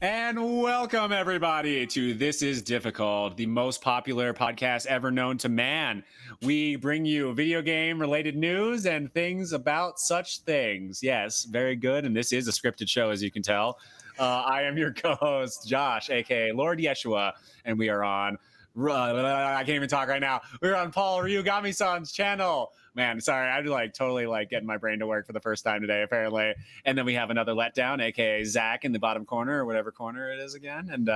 And welcome, everybody, to This Is Difficult, the most popular podcast ever known to man. We bring you video game-related news and things about such things. Yes, very good. And this is a scripted show, as you can tell. I am your co-host, Josh, a.k.a. Lord Yeshua, and we are on... I can't even talk right now. We're on Paul Ryugami-san's channel. Man, sorry, I'm totally getting my brain to work for the first time today, apparently. And then we have another letdown, aka Zach in the bottom corner, or whatever corner it is again. And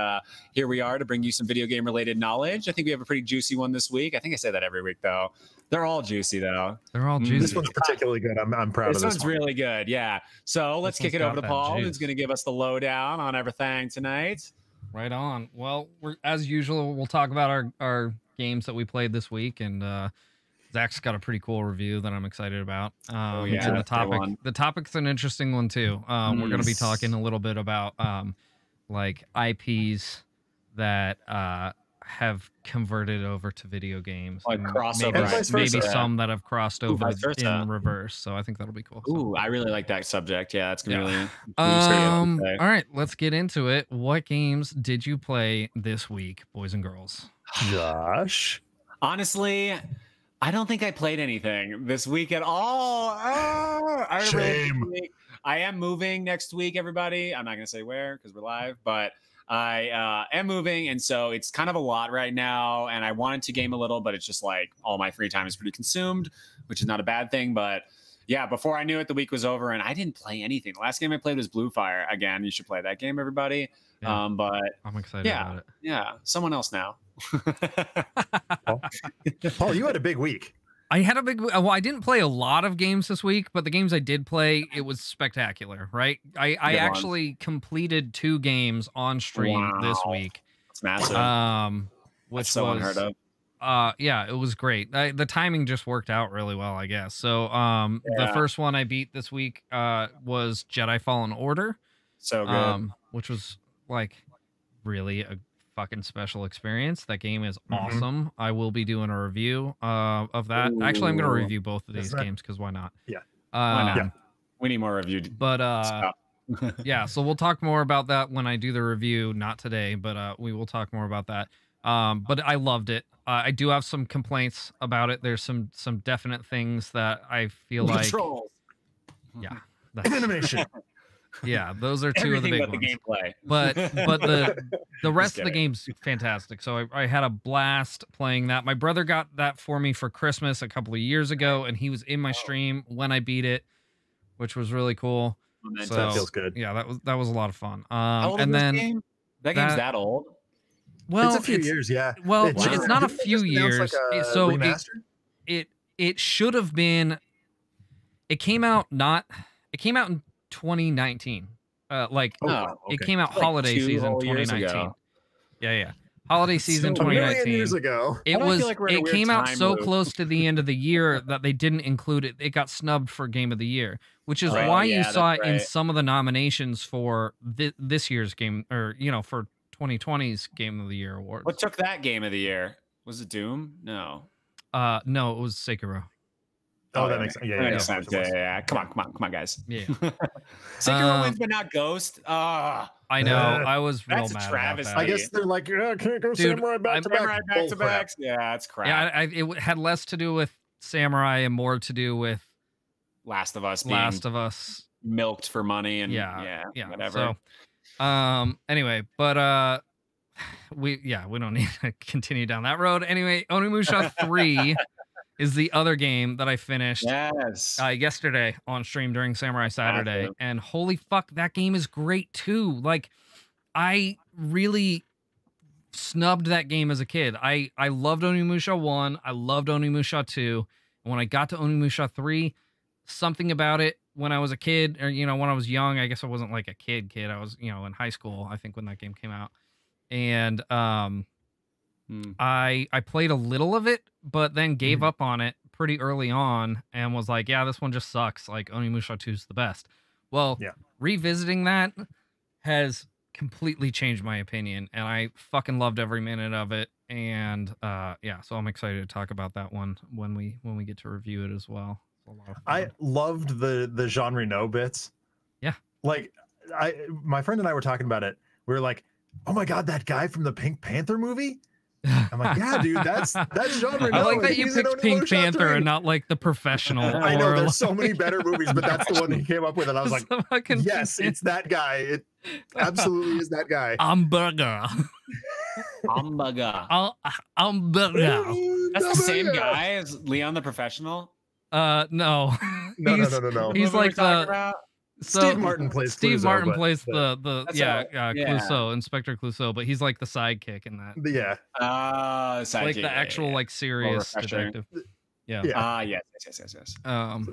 here we are to bring you some video game related knowledge. I think we have a pretty juicy one this week. I think I say that every week, though. They're all juicy, though. They're all juicy. This one's particularly good. I'm proud of this. This one's really good, yeah. So let's kick it over to Paul, who's going to give us the lowdown on everything tonight. Right on. Well, as usual, we'll talk about our games that we played this week, and Zach's got a pretty cool review that I'm excited about. And the topic's an interesting one too. We're going to be talking a little bit about like IPs that have converted over to video games, like crossover, maybe some that have crossed over in reverse. So I think that'll be cool. Ooh, I really like that subject. Yeah, that's gonna be really. All right, let's get into it. What games did you play this week, boys and girls? Josh, honestly, I don't think I played anything this week at all. Shame. I am moving next week, everybody. I'm not gonna say where because we're live, but I am moving, and so it's kind of a lot right now, and I wanted to game a little, but it's just like all my free time is pretty consumed, which is not a bad thing. But yeah, before I knew it, the week was over, and I didn't play anything. The last game I played was Blue Fire. Again, you should play that game, everybody. Yeah, but I'm excited about it. Yeah, someone else now. Paul, you had a big week. I had a big... Well, I didn't play a lot of games this week, but the games I did play, it was spectacular, right? I actually completed 2 games on stream this week. That's massive. Which That's so unheard of. Yeah, it was great. The timing just worked out really well, I guess. So the first one I beat this week was Jedi Fallen Order. So good. Which was like really a fucking special experience. That game is awesome. I will be doing a review of that. Ooh. Actually, I'm going to review both of these games because why not? Yeah. Why not? We need more review. But yeah, so we'll talk more about that when I do the review. Not today, but we will talk more about that. But I loved it. I do have some complaints about it. There's some definite things that I feel like. Controls. Yeah. Animation. Yeah, those are two of the big ones. The gameplay. But the rest of the game's fantastic. So I had a blast playing that. My brother got that for me for Christmas a couple of years ago, and he was in my stream when I beat it, which was really cool. So that feels good. Yeah, that was a lot of fun. How old is this game? That game's that old? Well, it's a few years, yeah. Well, it's not a few years. So it should have been. It came out in 2019. It came out holiday season 2019. Yeah. Holiday season 2019. Years ago. It came out so close to the end of the year that they didn't include it. It got snubbed for Game of the Year, which is why you saw it in some of the nominations for this year's game, or for 2020's Game of the Year award. What took that Game of the Year? Was it Doom? No. No, it was Sekiro. Oh, that makes sense. Yeah, that makes sense. Yeah. Come on, guys. Yeah. Sekiro wins, but not Ghost. I know. I was real mad about that. I guess they're like, yeah, can't go Samurai back to back. Yeah, it's crap. Yeah, it had less to do with Samurai and more to do with Last of Us. Milked for money and whatever. So, anyway, but we don't need to continue down that road. Anyway, Onimusha 3. Is the other game that I finished yesterday on stream during Samurai Saturday. And holy fuck, that game is great too. Like, I really snubbed that game as a kid. I loved Onimusha 1. I loved Onimusha 2. And when I got to Onimusha 3, something about it when I was a kid, or, when I was young, I guess I wasn't like a kid. I was, in high school, I think, when that game came out. And, I played a little of it, but then gave up on it pretty early on and was like, yeah, this one just sucks. Like, Onimusha 2 is the best. Well, revisiting that has completely changed my opinion, and I fucking loved every minute of it. And so I'm excited to talk about that one when we get to review it as well. It's a lot of fun. I loved the Jean Reno bits. Yeah. Like, my friend and I were talking about it. we were like, oh my God, that guy from the Pink Panther movie? I'm like, yeah, dude, that's genre. I like that you picked Pink Panther and not like The Professional. I know there's so many better movies, but that's the one that he came up with, and I was like, yes, it's that guy. It absolutely is that guy. Hamburger. Hamburger. Hamburger. That's the same guy as Leon the Professional? No. No. He's like the... So, Steve Martin plays Steve Clouseau, Martin plays the Clouseau, Inspector Clouseau, but he's like the sidekick in that. Yeah. Sidekick, like the actual like serious detective. Yeah. Yes. So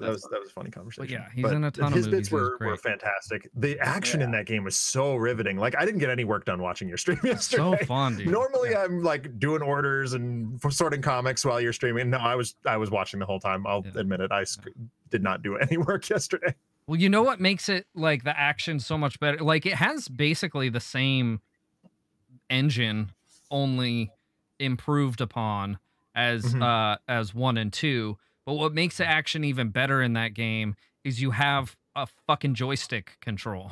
that was a funny conversation. But yeah, he's in a ton of movies. His bits were fantastic. The action in that game was so riveting. Like I didn't get any work done watching your stream yesterday. So fun, dude. Normally I'm like doing orders and sorting comics while you're streaming. No, I was watching the whole time. I'll admit it. I did not do any work yesterday. Well, you know what makes it like the action so much better? Like it has basically the same engine, only improved upon as 1 and 2. But what makes the action even better in that game is you have a fucking joystick control.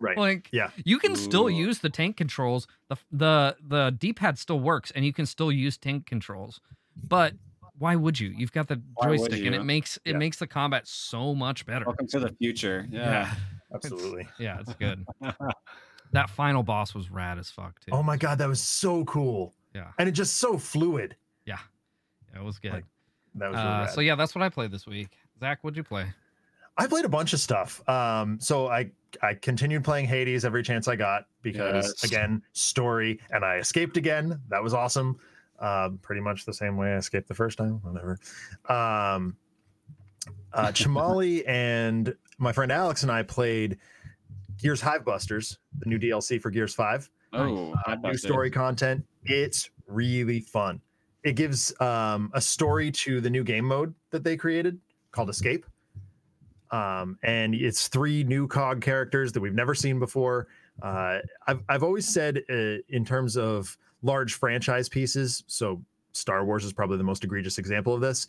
Right. Like you can still use the tank controls. The D-pad still works, and you can still use tank controls. But why would you? You've got the joystick, and it makes the combat so much better. Welcome to the future. Yeah. Absolutely. It's good. That final boss was rad as fuck too. Oh my God, that was so cool. Yeah. And it just so fluid. Yeah, it was good. Like, that was really rad. So yeah, that's what I played this week. Zach, what'd you play? I played a bunch of stuff. So I continued playing Hades every chance I got because again, story, and I escaped again. That was awesome. Pretty much the same way I escaped the first time, whatever. Chamali and my friend Alex and I played Gears Hivebusters, the new DLC for Gears 5. New story content. It's really fun. It gives a story to the new game mode that they created called Escape. And it's 3 new COG characters that we've never seen before. I've always said in terms of large franchise pieces, so Star Wars is probably the most egregious example of this.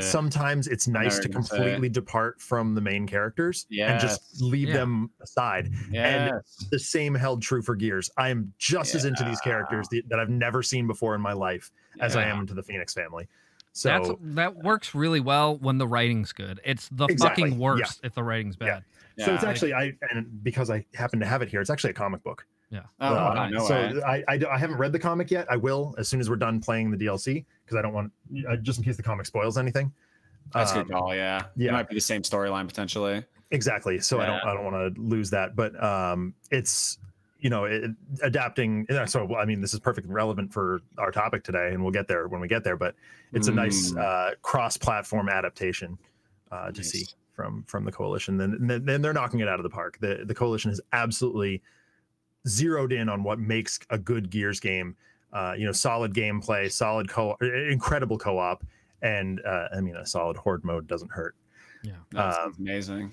Sometimes it's nice to completely depart from the main characters and just leave them aside. And the same held true for Gears. I am just as into these characters that I've never seen before in my life as I am into the Phoenix family. So that works really well when the writing's good. It's the fucking worst if the writing's bad. So it's actually and because I happen to have it here, it's actually a comic book. Yeah. So I haven't read the comic yet. I will as soon as we're done playing the DLC because I don't want just in case the comic spoils anything. That's good call. Yeah. It might be the same storyline potentially. Exactly. So I don't want to lose that. But it's adapting. So I mean, this is perfectly relevant for our topic today, and we'll get there when we get there. But it's a nice cross-platform adaptation to see from the Coalition. Then they're knocking it out of the park. The Coalition has absolutely zeroed in on what makes a good Gears game. Solid gameplay, solid incredible co-op, and I mean, a solid horde mode doesn't hurt. Yeah, that's amazing.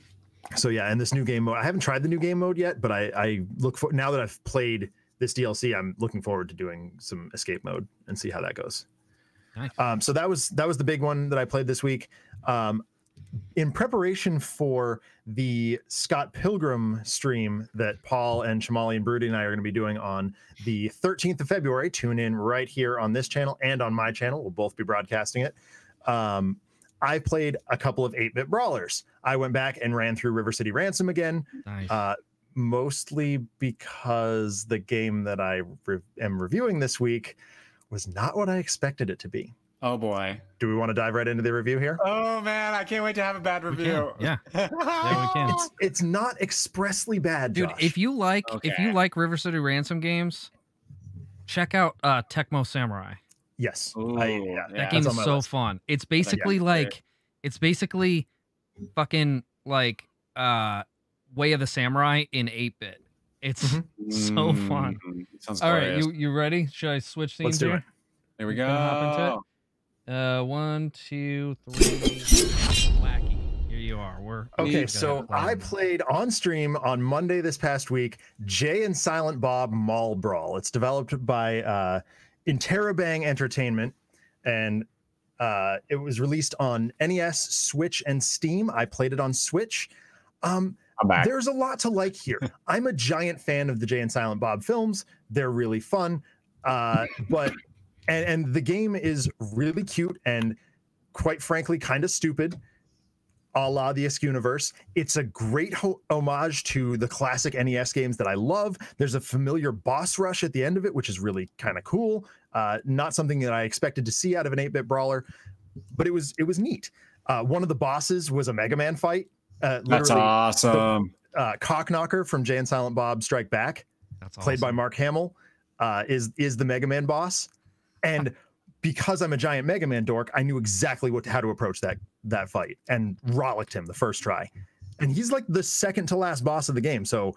So yeah, and this new game mode, I haven't tried the new game mode yet, but I look for, now that I've played this DLC, I'm looking forward to doing some escape mode and see how that goes. Nice. So that was the big one that I played this week. In preparation for the Scott Pilgrim stream that Paul and Chamali and Broody and I are going to be doing on the 13th of February, tune in right here on this channel and on my channel. We'll both be broadcasting it. I played a couple of 8-bit brawlers. I went back and ran through River City Ransom again, mostly because the game that I am reviewing this week was not what I expected it to be. Oh boy. Do we want to dive right into the review here? Oh man, I can't wait to have a bad review. Yeah. We can. It's not expressly bad, dude. Josh. If you like River City Ransom games, check out Tecmo Samurai. Yes. That game is so fun. It's basically fucking like Way of the Samurai in 8-bit. It's so fun. Sounds all glorious. right, you ready? Should I switch themes Let's do here? it. There we go. Hop into it. 1, 2, 3. Wacky. Here you are. We're okay. So I played on stream on Monday this past week, Jay and Silent Bob Mall Brawl. It's developed by Interrobang Entertainment, and it was released on NES, Switch, and Steam. I played it on Switch. there's a lot to like here. I'm a giant fan of the Jay and Silent Bob films. They're really fun. But the game is really cute and quite frankly kind of stupid, a la the Universe. It's a great homage to the classic NES games that I love. There's a familiar boss rush at the end of it, which is really kind of cool. Not something that I expected to see out of an 8-bit brawler, but it was neat. One of the bosses was a Mega Man fight. That's awesome. Cockknocker from Jay and Silent Bob Strike Back, played by Mark Hamill, is the Mega Man boss. And because I'm a giant Mega Man dork, I knew exactly how to approach that fight and rollicked him the first try. And he's like the second to last boss of the game, so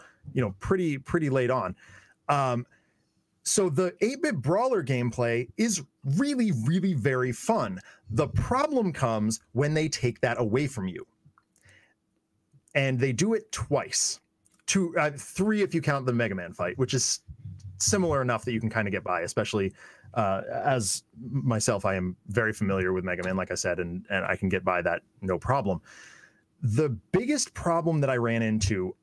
pretty late on. So the 8-bit brawler gameplay is really, really very fun. The problem comes when they take that away from you. And they do it twice. Three if you count the Mega Man fight, which is similar enough that you can kind of get by, especially as myself, I am very familiar with Mega Man, like I said, and I can get by that no problem. The biggest problem that I ran into,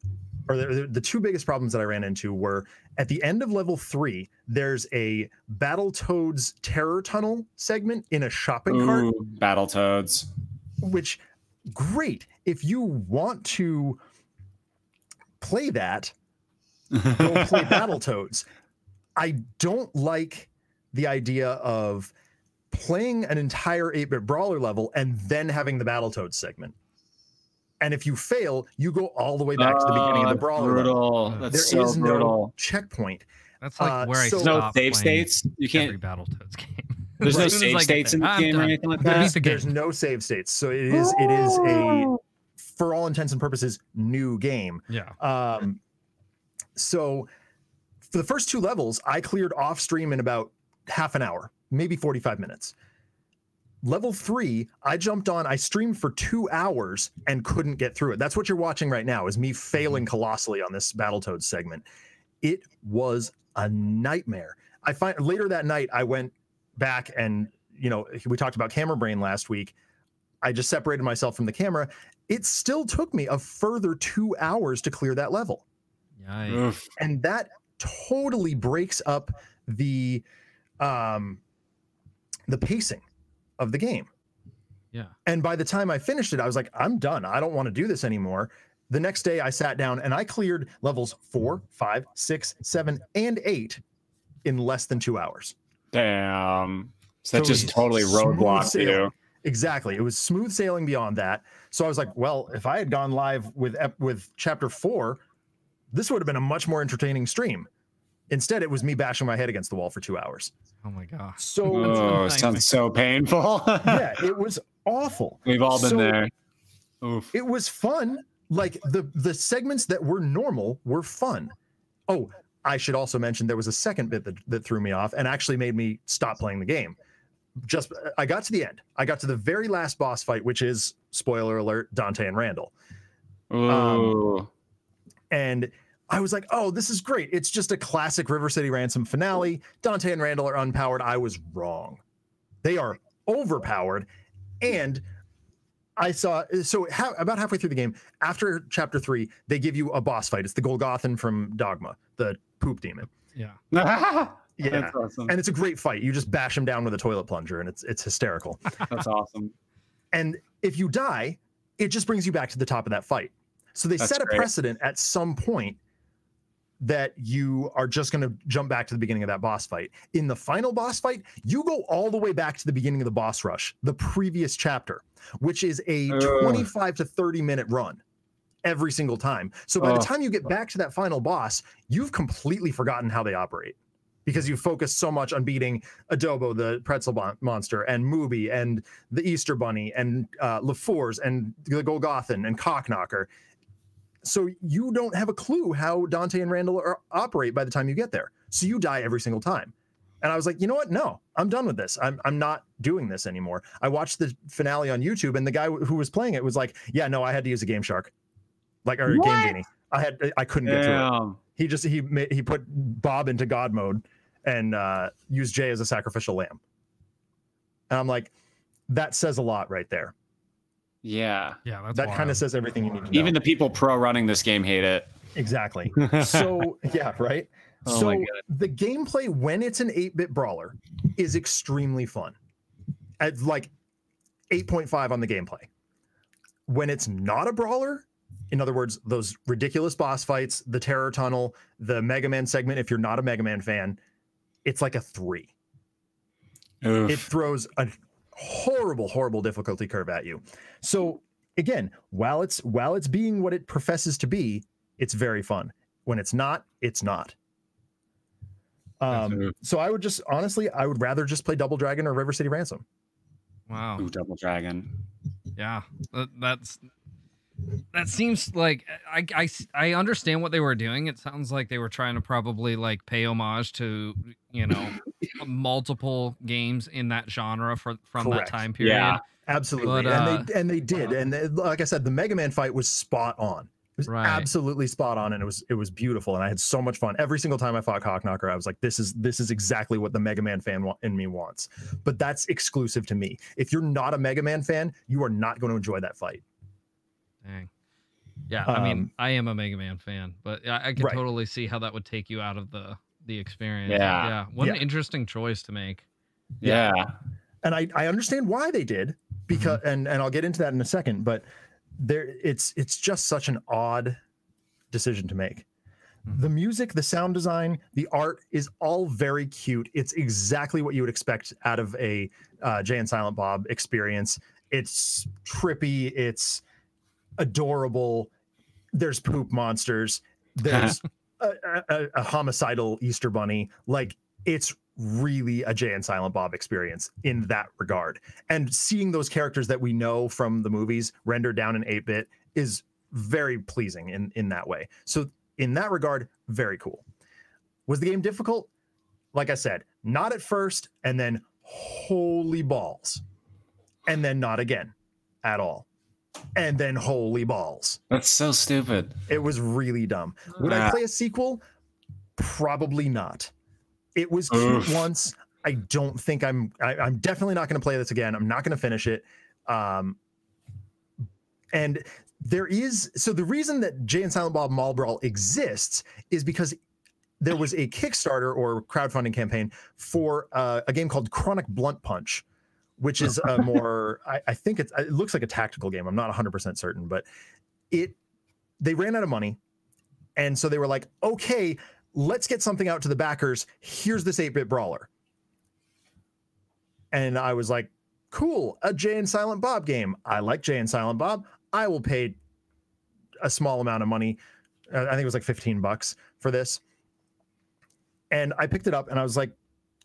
or the two biggest problems that I ran into, were at the end of level 3, there's a Battletoads Terror Tunnel segment in a shopping cart. Battletoads. Which, great. If you want to play that, go play Battletoads. I don't like the idea of playing an entire 8-bit brawler level and then having the Battletoads segment. And if you fail, you go all the way back to the beginning of the brawler level. That's there so is brutal. no checkpoint. That's like where I no stopped save playing states. You can't. every Battletoads game. There's no save states in the game or anything like that. There's no save states, so it is a, for all intents and purposes, new game. Yeah. So for the first 2 levels, I cleared off stream in about half an hour, maybe 45 minutes. Level 3, I jumped on, I streamed for 2 hours and couldn't get through it. That's what you're watching right now, is me failing colossally on this Battletoads segment. It was a nightmare. Later that night, I went back and, we talked about camera brain last week. I just separated myself from the camera. It still took me a further 2 hours to clear that level. Yikes. And that totally breaks up the pacing of the game. Yeah. And by the time I finished it, I was like, I'm done. I don't want to do this anymore. The next day I sat down and I cleared levels 4, 5, 6, 7, and 8 in less than 2 hours. Damn. So that just totally roadblocked you. Exactly. It was smooth sailing beyond that. So I was like, well, if I had gone live with chapter 4, this would have been a much more entertaining stream. Instead, it was me bashing my head against the wall for 2 hours. Oh my gosh. So sounds so painful. Yeah, it was awful. We've all been there. Oof. It was fun. Like the segments that were normal were fun. Oh, I should also mention there was a second bit that threw me off and actually made me stop playing the game. I got to the end. I got to the very last boss fight, which is, spoiler alert, Dante and Randall. And I was like, oh, this is great. It's just a classic River City Ransom finale. Dante and Randall are unpowered. I was wrong. They are overpowered. And I saw, about halfway through the game, after chapter 3, they give you a boss fight. It's the Golgothan from Dogma, the poop demon. Yeah. Yeah. That's awesome. And it's a great fight. You just bash him down with a toilet plunger and it's hysterical. That's awesome. And if you die, it just brings you back to the top of that fight. So they set a precedent at some point that you are just going to jump back to the beginning of that boss fight. In the final boss fight, you go all the way back to the beginning of the boss rush, the previous chapter, which is a 25 to 30 minute run every single time. So by the time you get back to that final boss, you've completely forgotten how they operate because you focus so much on beating Adobo, the pretzel monster, and Mooby, and the Easter Bunny, and LaFours, and the Golgothan, and Cockknocker. So you don't have a clue how Dante and Randall operate by the time you get there. So you die every single time. And I was like, you know what? No, I'm done with this. I'm not doing this anymore. I watched the finale on YouTube, and the guy who was playing it was like, yeah, no, I had to use a Game Shark, or a Game Genie. I couldn't get through it. He put Bob into God mode and used Jay as a sacrificial lamb. And I'm like, that says a lot right there. Yeah. Yeah, that kind of says everything you need to know. Even the people pro running this game hate it. Exactly. So yeah, right. Oh so the gameplay when it's an 8-bit brawler is extremely fun. At like 8.5 on the gameplay. When it's not a brawler, in other words, those ridiculous boss fights, the terror tunnel, the Mega Man segment, if you're not a Mega Man fan, it's like a 3. Oof. It throws a horrible difficulty curve at you. So again, while it's being what it professes to be, it's very fun. When it's not, it's not. So I would just honestly, I would rather just play Double Dragon or River City Ransom. Wow. Ooh, Double Dragon. Yeah, that seems like I understand what they were doing. It sounds like they were trying to probably like pay homage to, you know, multiple games in that genre from that time period. Yeah, absolutely. But, and they did. And like I said, the Mega Man fight was spot on. It was absolutely spot on, and it was beautiful, and I had so much fun. Every single time I fought Cockknocker, I was like, this is exactly what the Mega Man fan in me wants. But that's exclusive to me. If you're not a Mega Man fan, you are not going to enjoy that fight. Dang. Yeah, I mean, I am a Mega Man fan, but I could totally see how that would take you out of the experience. Yeah. What an interesting choice to make. Yeah. And I understand why they did, because and I'll get into that in a second, but it's just such an odd decision to make. The music, the sound design, the art is all very cute. It's exactly what you would expect out of a Jay and Silent Bob experience. It's trippy, it's adorable. There's poop monsters. There's a homicidal Easter bunny. Like, it's really a Jay and Silent Bob experience in that regard. And seeing those characters that we know from the movies rendered down in 8-bit is very pleasing in that way. So in that regard, very cool. Was the game difficult? Like I said, not at first, and then holy balls. And then not again at all. And then holy balls. That's so stupid. It was really dumb. Would I play a sequel? Probably not. It was cute once. I don't think I'm definitely not going to play this again. I'm not going to finish it. And there is, so the reason that Jay and Silent Bob Mall Brawl exists is because there was a Kickstarter or crowdfunding campaign for a game called Chronic Blunt Punch, which is a more, I think it looks like a tactical game. I'm not 100% certain, but they ran out of money. And so they were like, okay, let's get something out to the backers. Here's this 8-bit brawler. And I was like, cool, a Jay and Silent Bob game. I like Jay and Silent Bob. I will pay a small amount of money. I think it was like $15 for this. And I picked it up and I was like,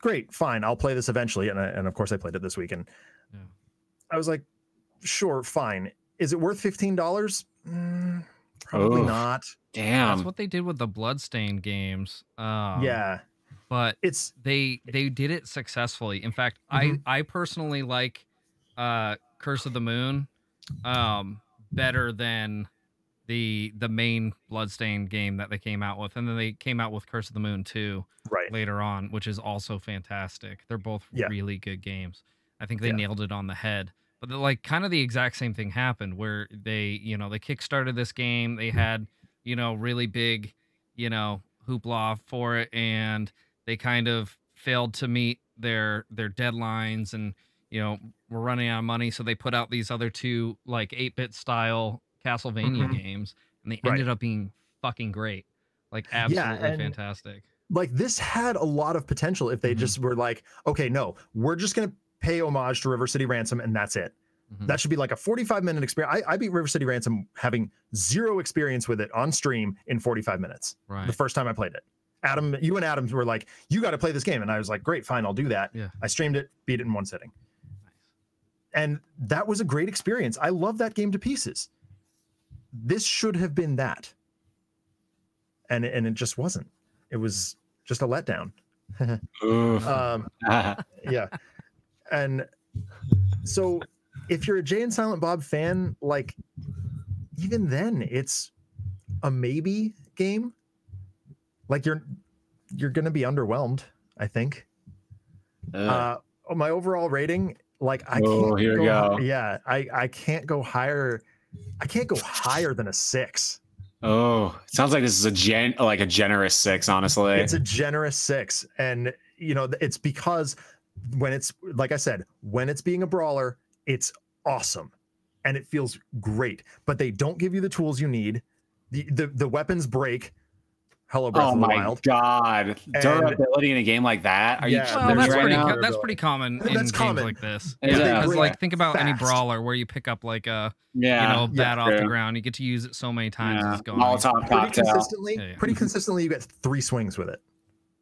great, fine, I'll play this eventually. And of course I played it this week. And I was like, sure, fine. Is it worth $15? Probably not. Damn. That's what they did with the Bloodstained games. Yeah. But they did it successfully. In fact, I personally like Curse of the Moon better than the main Bloodstained game that they came out with. And then they came out with Curse of the Moon 2 later on, which is also fantastic. They're both really good games. I think they nailed it on the head. But like kind of the exact same thing happened where they kickstarted this game. They had, really big, hoopla for it, and they kind of failed to meet their deadlines, and were running out of money. So they put out these other two like 8-bit style Castlevania games, and they ended up being fucking great, like absolutely fantastic. Like this had a lot of potential if they just were like, okay, no, we're just gonna pay homage to River City Ransom, and that's it. That should be like a 45-minute experience. I beat River City Ransom having zero experience with it on stream in 45 minutes. The first time I played it. Adam, you and Adam were like, you got to play this game. And I was like, great, fine, I'll do that. I streamed it, beat it in one sitting. And that was a great experience. I love that game to pieces. This should have been that. And it just wasn't. It was just a letdown. Yeah. And so if you're a Jay and Silent Bob fan, like even then it's a maybe game. Like you're going to be underwhelmed, I think. My overall rating, Like I can't here we go. Yeah, I can't go higher. I can't go higher than a 6. Oh, it sounds like this is a generous 6, honestly. It's a generous 6. And you know, it's because when it's, like I said, when it's being a brawler, it's awesome and it feels great, but they don't give you the tools you need. The weapons break. Hello, Breath of the Wild. Oh my God. Durability in a game like that? Are you well, that's pretty common in games like this. Because like think about any brawler where you pick up like a bat off the ground. You get to use it so many times it's gone. Pretty consistently you get 3 swings with it.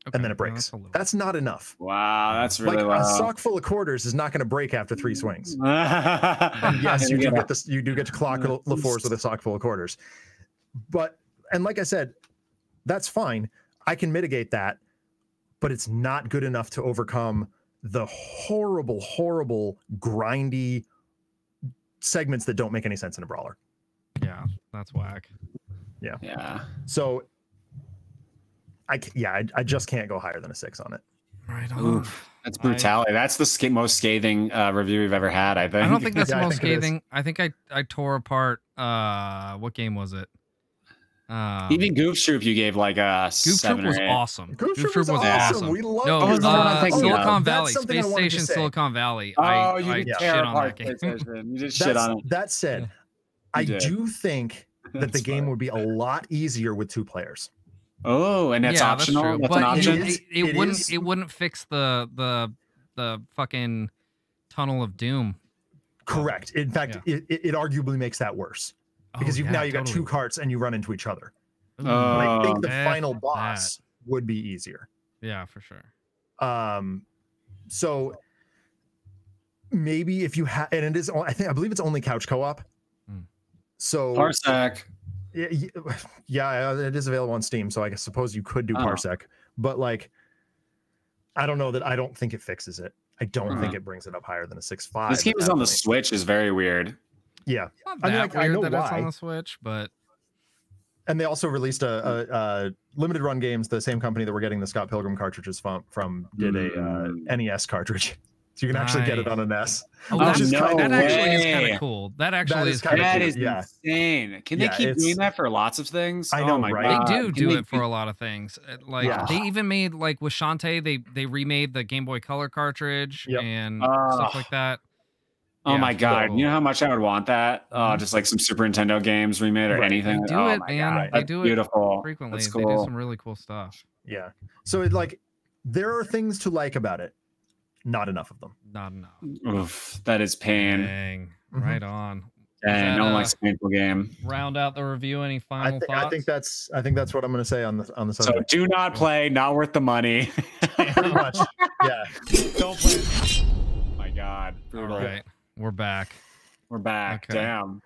Okay, and then it breaks. That's not enough. Wow, that's really like a sock full of quarters is not going to break after 3 swings. And yes, you do get this. You do get to clock LaFours with a sock full of quarters. But and like I said, that's fine. I can mitigate that, but it's not good enough to overcome the horrible, horrible, grindy segments that don't make any sense in a brawler. Yeah, that's whack. Yeah. So I just can't go higher than a 6 on it. Right on. Oof, that's brutality. That's the most scathing review we've ever had, I think. I don't think that's the most scathing. I think I tore apart what game was it? Even Goof Troop you gave like a Goof Troop was awesome. Goof Troop was awesome. We love Silicon Valley, Space Station Silicon Valley. You did shit on that game. You did shit on it. That said, I do think that the game would be a lot easier with 2 players. Oh, and it's optional. That's an option. It wouldn't fix the fucking Tunnel of Doom. Correct. In fact, it arguably makes that worse. Because now you got 2 carts and you run into each other. I think the final boss would be easier. Yeah, for sure. So maybe if you have, and it is, I believe it's only couch co-op. So Parsec. Yeah, it is available on Steam. So I suppose you could do Parsec, but like, I don't know that. I don't think it fixes it. I don't think it brings it up higher than a 6.5. This game is on the Switch is very weird. Yeah, I mean, I know that it's on the Switch, but and they also released a limited run games. The same company that we're getting the Scott Pilgrim cartridges from did a NES cartridge, so you can actually get it on an NES. Oh, that actually is kind of cool. That actually is kind of cool. Insane. Can they keep doing that for lots of things? I know, right? They do it for a lot of things. Like they even made like with Shantae, they remade the Game Boy Color cartridge and stuff like that. Oh my God! Cool. You know how much I would want that? Just like some Super Nintendo games remade or anything. They do it, man. They do it frequently. That's cool. They do some really cool stuff. Yeah. So it like there are things to like about it. Not enough of them. Not enough. Oof, that is pain. Dang. Right on. Dang, no one likes a painful game. Round out the review. Any final thoughts? I think that's what I'm going to say on the subject. So do not play. Not worth the money. Pretty much. Yeah. Don't play. Oh my God. Brutal. All right. We're back. Okay. Damn.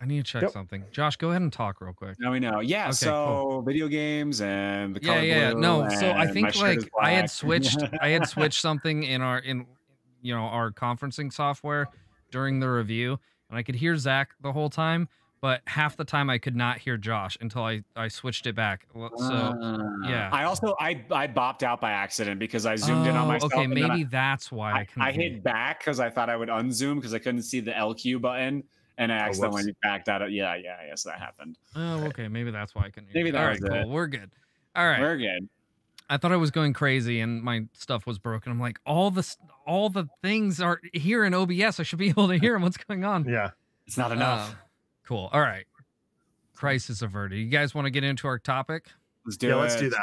I need to check something. Josh, go ahead and talk real quick. Now we know. Yeah. Okay, cool. Video games and the color blue. No. So I think like I had switched something in our conferencing software during the review, and I could hear Zach the whole time, but half the time I could not hear Josh until I switched it back. So yeah. I also I bopped out by accident because I zoomed in on myself. Okay, maybe that's why I hit back because I thought I would unzoom because I couldn't see the LQ button, and I accidentally backed out. Yeah. Yes, that happened. Oh, okay. Maybe that's why I couldn't hear. Maybe that was cool. We're good. All right. We're good. I thought I was going crazy and my stuff was broken. I'm like, all the things are here in OBS. I should be able to hear them. What's going on? Yeah. It's not enough. Cool. All right. Crisis averted. You guys want to get into our topic? Let's do that.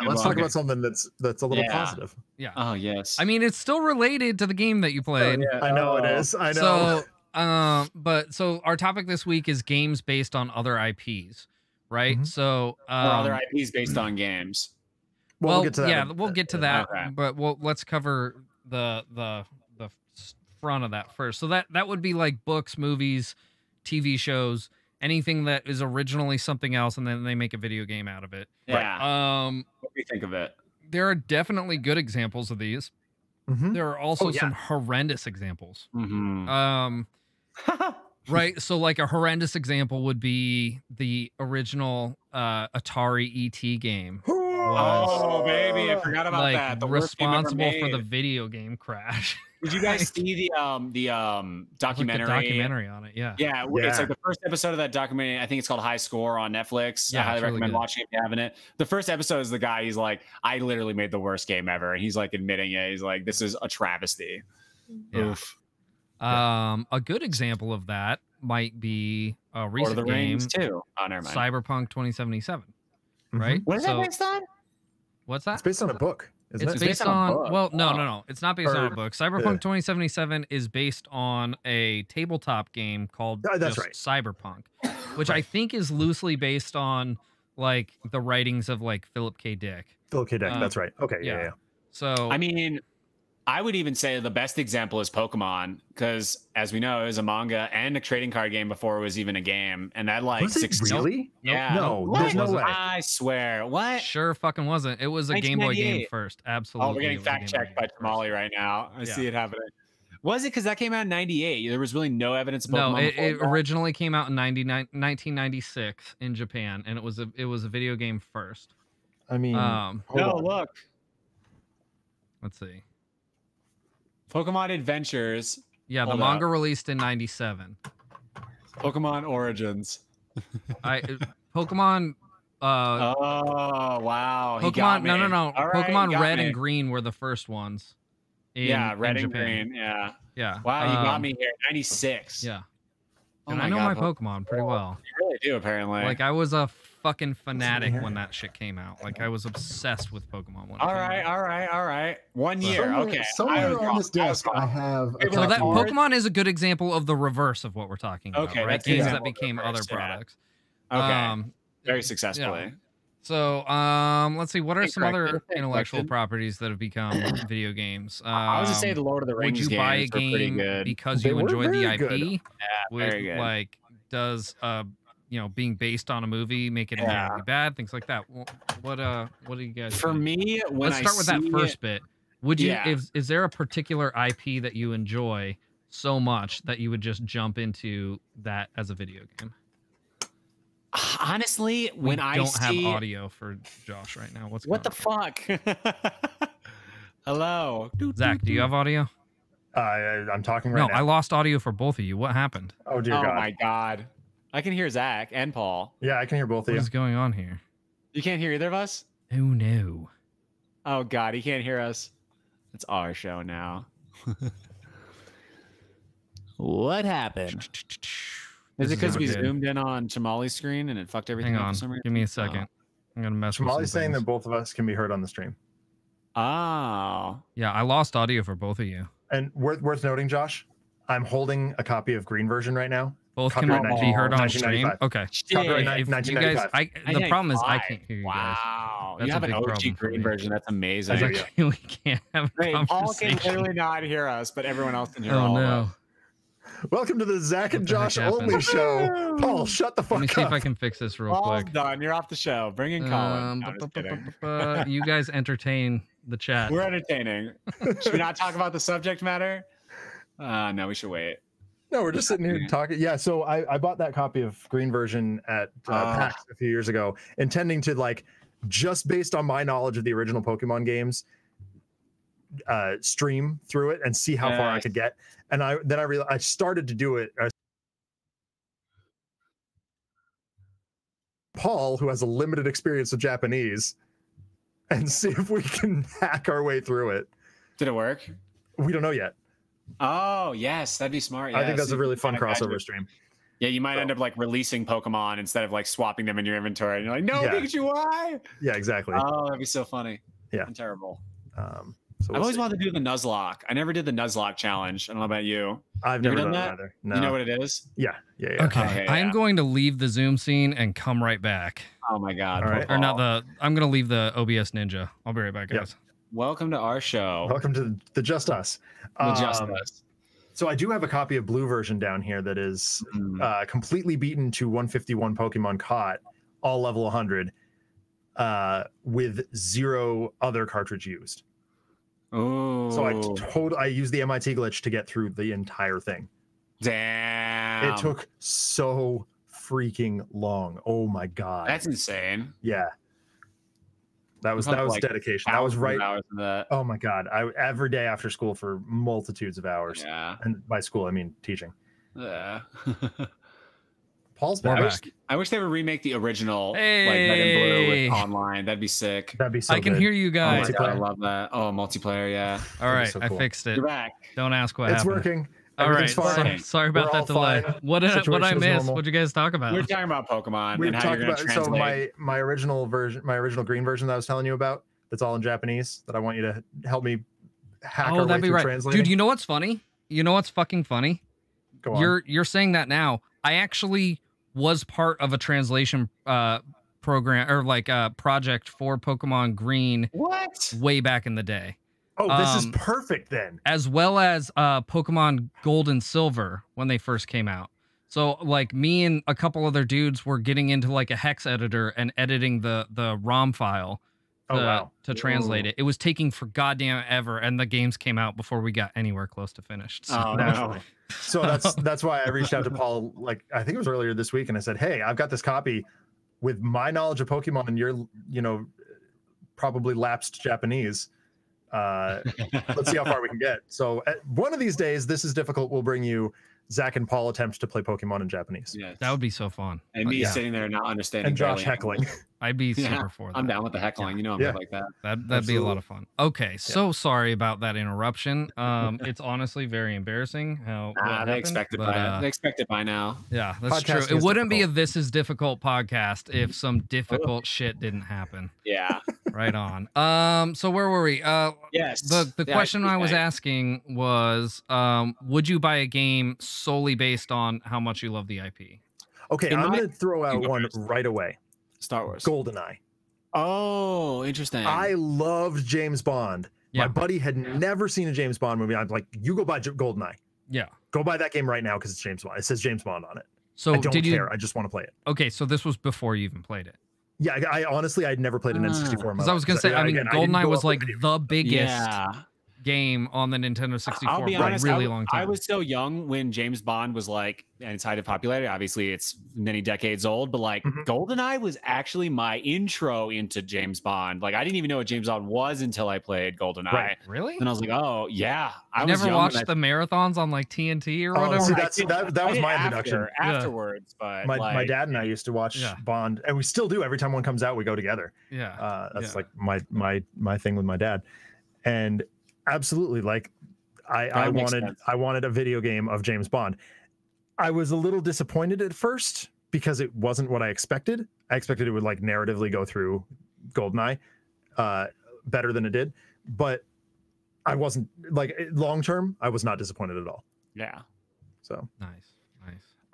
Let's talk about something that's a little positive. Yeah. Oh, yes. I mean, it's still related to the game that you played. Oh, yeah. I know it is. I know. So our topic this week is games based on other IPs, right? Mm-hmm. So or other IPs based on games. Well, we'll get to that. Yeah, we'll get to that. Okay. But let's cover the front of that first. So that would be like books, movies, TV shows, anything that is originally something else, and then they make a video game out of it. Yeah. What do you think of it? There are definitely good examples of these. Mm-hmm. There are also some horrendous examples. Mm-hmm. Right. So like a horrendous example would be the original Atari ET game. was baby, I forgot about like that. The responsible for the video game crash. Did you guys see the documentary? The documentary on it, yeah. Yeah, it's like the first episode of that documentary. I think it's called High Score on Netflix. Yeah, I highly really recommend good. watching it if you haven't. The first episode is the guy. He's like, I literally made the worst game ever, and he's like admitting it. He's like, this is a travesty. Yeah. Oof. A good example of that might be a recent Lord of the game Rings too. Oh, never mind. Cyberpunk 2077. Right? What is that based on? What's that? It's based on a book. It's based on well, no. It's not based on a book. Cyberpunk 2077 is based on a tabletop game called Cyberpunk, which I think is loosely based on like the writings of like Philip K. Dick. Philip K. Dick, that's right. Okay, yeah. So I mean, I would even say the best example is Pokemon, because as we know, it was a manga and a trading card game before it was even a game, and that like was it really? Yeah, no, there's no way. I swear, what? Sure, fucking wasn't. It was a Game Boy game first. Absolutely. Oh, we're getting fact checked by Tamale right now. I see it happening. Was it because that came out in '98? There was really no evidence of Pokemon. No, it originally came out in 1996 in Japan, and it was a video game first. I mean, look. Let's see. Pokemon Adventures. Yeah, the manga released in 97. Pokemon Origins. Pokemon. Oh wow! Pokemon. No. All Pokemon Red and Green were the first ones. Red and Japan. Green. Yeah. Yeah. Wow, you got me here. 96. Yeah. Oh and I know my Pokemon pretty well. You really do, apparently. Like I was a fucking fanatic when that shit came out. Like I was obsessed with Pokemon. All right. 1 year. Okay. Somewhere on this desk, I have. So that Pokemon is a good example of the reverse of what we're talking about. Okay, right? Games that became other products. Okay. Very successfully. Yeah. So, let's see. What are some other intellectual properties that have become video games? I was gonna say the Lord of the Rings. Would you buy a game because you enjoy the IP? Yeah, very good. Like, does being based on a movie make it inherently bad? Things like that. What do you guys? For me, let's start with that first bit. Would you? Is there a particular IP that you enjoy so much that you would just jump into that as a video game? Honestly, when I don't have audio for Josh right now. What the fuck? Hello, Zach. Do you have audio? I'm talking right now. No, I lost audio for both of you. What happened? Oh dear God! Oh my God! I can hear Zach and Paul. Yeah, I can hear both of you. What is going on here? You can't hear either of us? Oh no! Oh God, he can't hear us. It's our show now. What happened? Is it because we zoomed in on Tamale's screen and it fucked everything up for some reason? Give me a second. I'm gonna mess with Tamale's saying that both of us can be heard on the stream. Oh. Yeah, I lost audio for both of you. And worth noting, Josh, I'm holding a copy of Green version right now. Both can be heard on stream. Okay. Copyright 1995. The problem is I can't hear you guys. Wow. That's you have a an big OG problem Green version. That's amazing. We can't have a Paul can conversation. literally not hear us, but everyone else can hear Oh all no. of us. Welcome to the Zach and What the heck Josh only happened? show. Paul, shut the fuck Let me up. see if I can fix this real Paul's quick. done. You're off the show. Bring in Colin. No, I'm just kidding. You guys entertain the chat. We're entertaining. Should we not talk about the subject matter? No, we should wait. No, we're just sitting here talking. Yeah, so I bought that copy of Green version at PAX a few years ago, intending to like just based on my knowledge of the original Pokemon games, stream through it and see how far I could get. And I realized I started to do it. Paul, who has a limited experience with Japanese, and see if we can hack our way through it. Did it work? We don't know yet. Oh, yes, that'd be smart. I think that's a really fun crossover stream. Yeah, you might end up like releasing Pokemon instead of like swapping them in your inventory. And you're like, no, Pikachu, why? Yeah, exactly. Oh, that'd be so funny. Yeah. I'm terrible. So I've always wanted to do the Nuzlocke. I never did the Nuzlocke challenge. I don't know about you. I've never done that either. No. You know what it is? Yeah. Okay. I'm going to leave the Zoom scene and come right back. Oh my God. All right. Or not I'm going to leave the OBS Ninja. I'll be right back, guys. Yep. Welcome to our show. Welcome to the Just Us. The Just Us. So I do have a copy of Blue version down here that is completely beaten to 151 Pokemon caught, all level 100, with 0 other cartridge used. Oh. So I used the MIT glitch to get through the entire thing. Damn. It took so freaking long. Oh my God. That's insane. Yeah. That was dedication. That was right. Hours in that. Oh my God. Every day after school for multitudes of hours. Yeah. And by school, I mean teaching. Yeah. Paul's back. I wish they would remake the original, hey. like Red and Blue with online. That'd be sick. That'd be so I can hear you guys. Oh my God, I love that. Oh, multiplayer, yeah. All right, so cool. I fixed it. You're back. Don't ask what it's happened. Working. All right, fine. sorry about that delay. Fine. What I missed? What'd you guys talk about? We were talking about Pokemon We and how talked you're going to about translate. my original green version that I was telling you about. That's all in Japanese. That I want you to help me hack our way that'd be through right, translating. dude. You know what's funny? You know what's fucking funny? Go on. You're saying that now. I actually was part of a translation program or like a project for Pokemon Green. What? Way back in the day. Oh, this is perfect then. As well as Pokemon Gold and Silver when they first came out. So like me and a couple other dudes were getting into like a hex editor and editing the ROM file to translate it. It was taking for goddamn ever, and the games came out before we got anywhere close to finished. So. Oh no. So that's why I reached out to Paul, like I think it was earlier this week, and I said, hey, I've got this copy with my knowledge of Pokemon and your, probably lapsed Japanese. Let's see how far we can get. So one of these days, This Is Difficult will bring you Zach and Paul attempts to play Pokemon in Japanese. Yes. That would be so fun. And me sitting there not understanding. And Josh heckling. I'd be super for that. I'm down with the heckling. You know, I'm good like that. That'd be a lot of fun. Okay, so sorry about that interruption. It's honestly very embarrassing how they expect it by now. Yeah, that's true. It wouldn't be a This Is Difficult podcast if some difficult shit didn't happen. Yeah. Right on. So where were we? Yes. The question I was asking was, would you buy a game solely based on how much you love the IP? Okay, I'm going to throw out one right away. Star Wars. GoldenEye. Oh, interesting. I loved James Bond. Yeah. My buddy had never seen a James Bond movie. I'm like, you go buy GoldenEye. Yeah. Go buy that game right now because it's James Bond. It says James Bond on it. So I don't care. I just want to play it. Okay, so this was before you even played it. Yeah, I honestly, I'd never played an N64 in my life. Because I was going to say, GoldenEye was like the biggest game on the Nintendo 64 I'll be for honest, a really long time. I was so young when James Bond was like at its height of popularity. Obviously, it's many decades old, but like GoldenEye was actually my intro into James Bond. Like I didn't even know what James Bond was until I played GoldenEye. Right. Really? And I was like, oh yeah. I never watched the marathons on like TNT or whatever. See, that was my introduction. Afterwards, but my dad and I used to watch Bond, and we still do. Every time one comes out, we go together. Yeah. That's like my thing with my dad, and absolutely, like I wanted a video game of James Bond. I was a little disappointed at first because it wasn't what I expected. I expected it would like narratively go through GoldenEye better than it did, but I wasn't like long term. I was not disappointed at all. Yeah. So nice.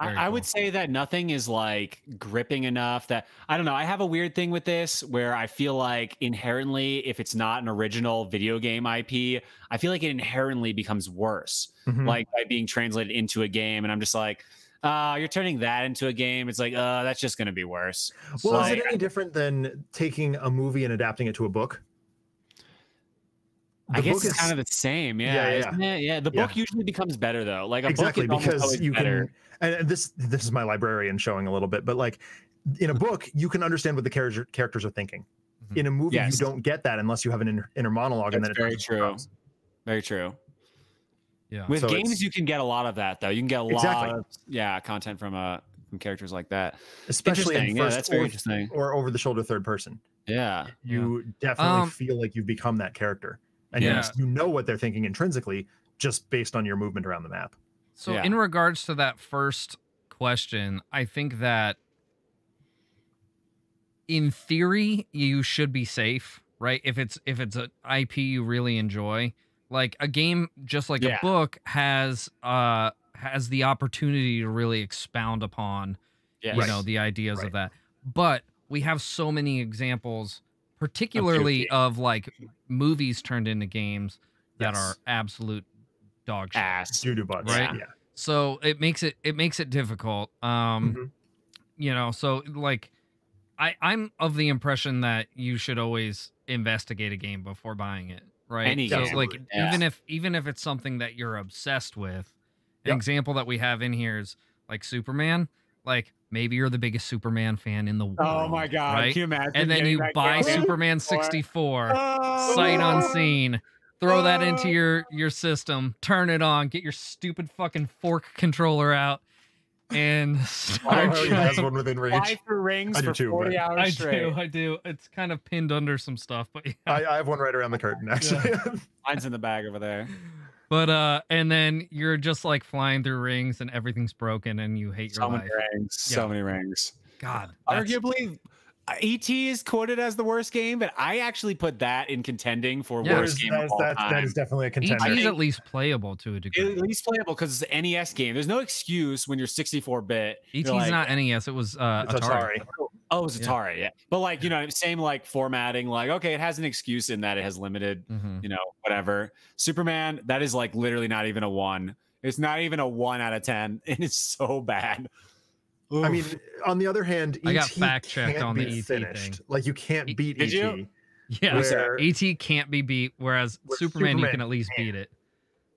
I would say that nothing is like gripping enough that I don't know. I have a weird thing with this where I feel like inherently, if it's not an original video game IP, I feel like it inherently becomes worse, like by being translated into a game. And I'm just like, you're turning that into a game. It's like, that's just going to be worse. Well, is it any different than taking a movie and adapting it to a book? I guess it's kind of the same. Yeah. The book usually becomes better though. Like a book is because you better. And this is my librarian showing a little bit, but like in a book, you can understand what the characters are thinking. In a movie, you don't get that unless you have an inner monologue. That's and then very true. Very true. Yeah. With games, you can get a lot of that though. You can get a lot of content from characters like that. Especially in first that's very interesting. Or over the shoulder third person. Yeah. You definitely feel like you've become that character. And you know what they're thinking intrinsically just based on your movement around the map. So in regards to that first question, I think that in theory you should be safe, right? If it's an IP you really enjoy, like a game just like a book has the opportunity to really expound upon the ideas of that. But we have so many examples, particularly of like movies turned into games that are absolute dog shit. Ass. Doo-doo butts. Right. Yeah. So it makes it difficult. So like I'm of the impression that you should always investigate a game before buying it. Right. So like even if it's something that you're obsessed with, an example that we have in here is like Superman. like maybe you're the biggest Superman fan in the world. Oh my god! Right? Can you imagine? And then you buy Superman 64, sight unseen. Throw that into your system, turn it on, get your stupid fucking fork controller out, and start has one within reach. Fly through rings for 40 hours straight. I do. It's kind of pinned under some stuff, but yeah. I have one right around the curtain, actually. Yeah. Mine's in the bag over there. But and then you're just like flying through rings and everything's broken and you hate your life. So many rings. God. Arguably, E.T. is quoted as the worst game, but I actually put that in contending for worst game of all time. That is definitely a contender. E.T. is at least playable to a degree. At least playable because it's an NES game. There's no excuse when you're 64-bit. E.T.'s like, not NES. It was Atari. Oh, it was Atari, yeah. But like, you know, same like formatting, like, okay, it has an excuse in that it has limited, you know, whatever. Superman, that is like literally not even a 1. It's not even a 1 out of 10. And it's so bad. Oof. I mean, on the other hand, I got fact checked on the ET finished. thing. Like you can't beat ET. You? Yeah, ET can't be beat, whereas Superman, you can at least beat it.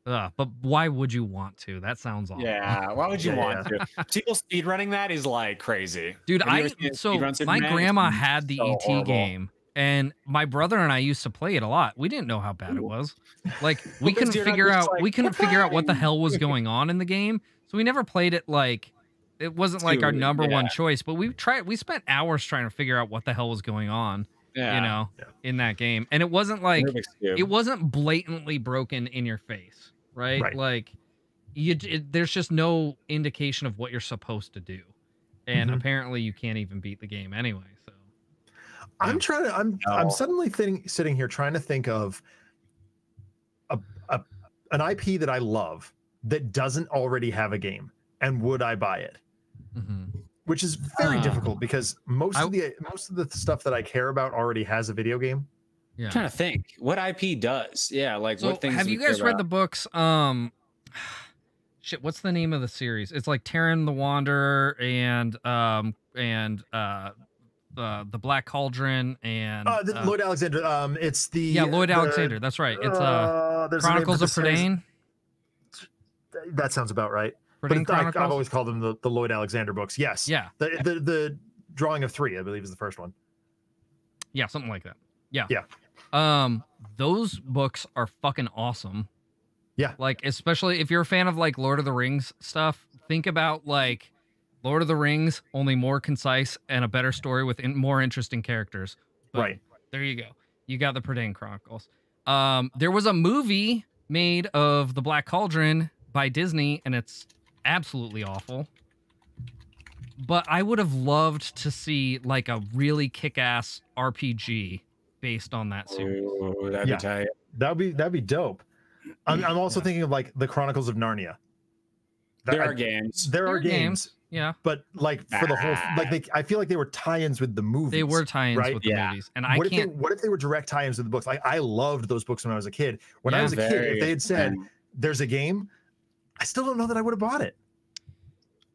But why would you want to? That sounds awful. Yeah, why would you want to? People speedrunning that is like crazy. Dude, my grandma had the ET game, and my brother and I used to play it a lot. We didn't know how bad it was. Like we couldn't figure out what the hell was going on in the game, so we never played it. Like it wasn't like our number one choice, but we spent hours trying to figure out what the hell was going on. You know, in that game. And it wasn't like it wasn't blatantly broken in your face, right? Like there's just no indication of what you're supposed to do. And apparently you can't even beat the game anyway. So I'm suddenly sitting here trying to think of an IP that I love that doesn't already have a game, and would I buy it? Which is very difficult because most of the stuff that I care about already has a video game. Yeah. I'm trying to think what IP does. Yeah, like so what things. Have you guys read the books? Shit, what's the name of the series? It's like Terran the Wanderer and the Black Cauldron and Lloyd Alexander. It's the Lloyd Alexander. That's right. It's Chronicles of Prydain. That sounds about right. But I've always called them the Lloyd Alexander books. Yes. Yeah. The Drawing of Three, I believe, is the first one. Yeah, something like that. Yeah. Yeah. Those books are fucking awesome. Yeah. Like, especially if you're a fan of like Lord of the Rings stuff, think about like Lord of the Rings, only more concise and a better story with more interesting characters. But right. There you go. You got the Prydain Chronicles. There was a movie made of the Black Cauldron by Disney, and it's absolutely awful. But I would have loved to see like a really kick-ass RPG based on that series. Ooh, that'd be tight. That'd be dope. I'm also thinking of like the Chronicles of Narnia. There are games. Yeah. But like for the whole I feel like they were tie-ins with the movies. They were tie-ins with the movies. And what if they were direct tie-ins with the books? Like I loved those books when I was a kid. When I was a kid, if they had said there's a game, I still don't know that I would have bought it.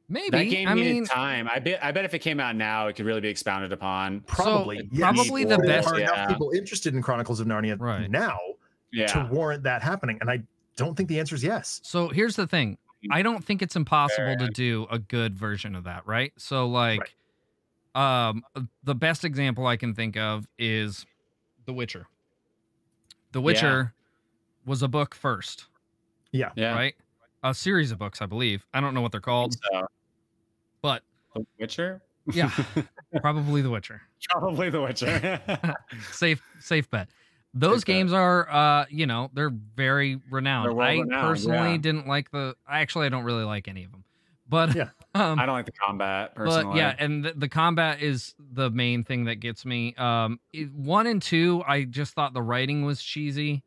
Maybe. That game needed time. I bet if it came out now, it could really be expounded upon. Probably. So, probably the best. There are enough people interested in Chronicles of Narnia now to warrant that happening. And I don't think the answer is yes. So here's the thing. I don't think it's impossible to do a good version of that, right? So like the best example I can think of is The Witcher. The Witcher was a book first. Yeah. Right? A series of books, I believe. I don't know what they're called. But The Witcher? Yeah. Probably The Witcher. Probably The Witcher. safe bet. Those games are they're very renowned. I personally didn't like I don't really like any of them. But I don't like the combat personally. But yeah, and the combat is the main thing that gets me. 1 and 2, I just thought the writing was cheesy.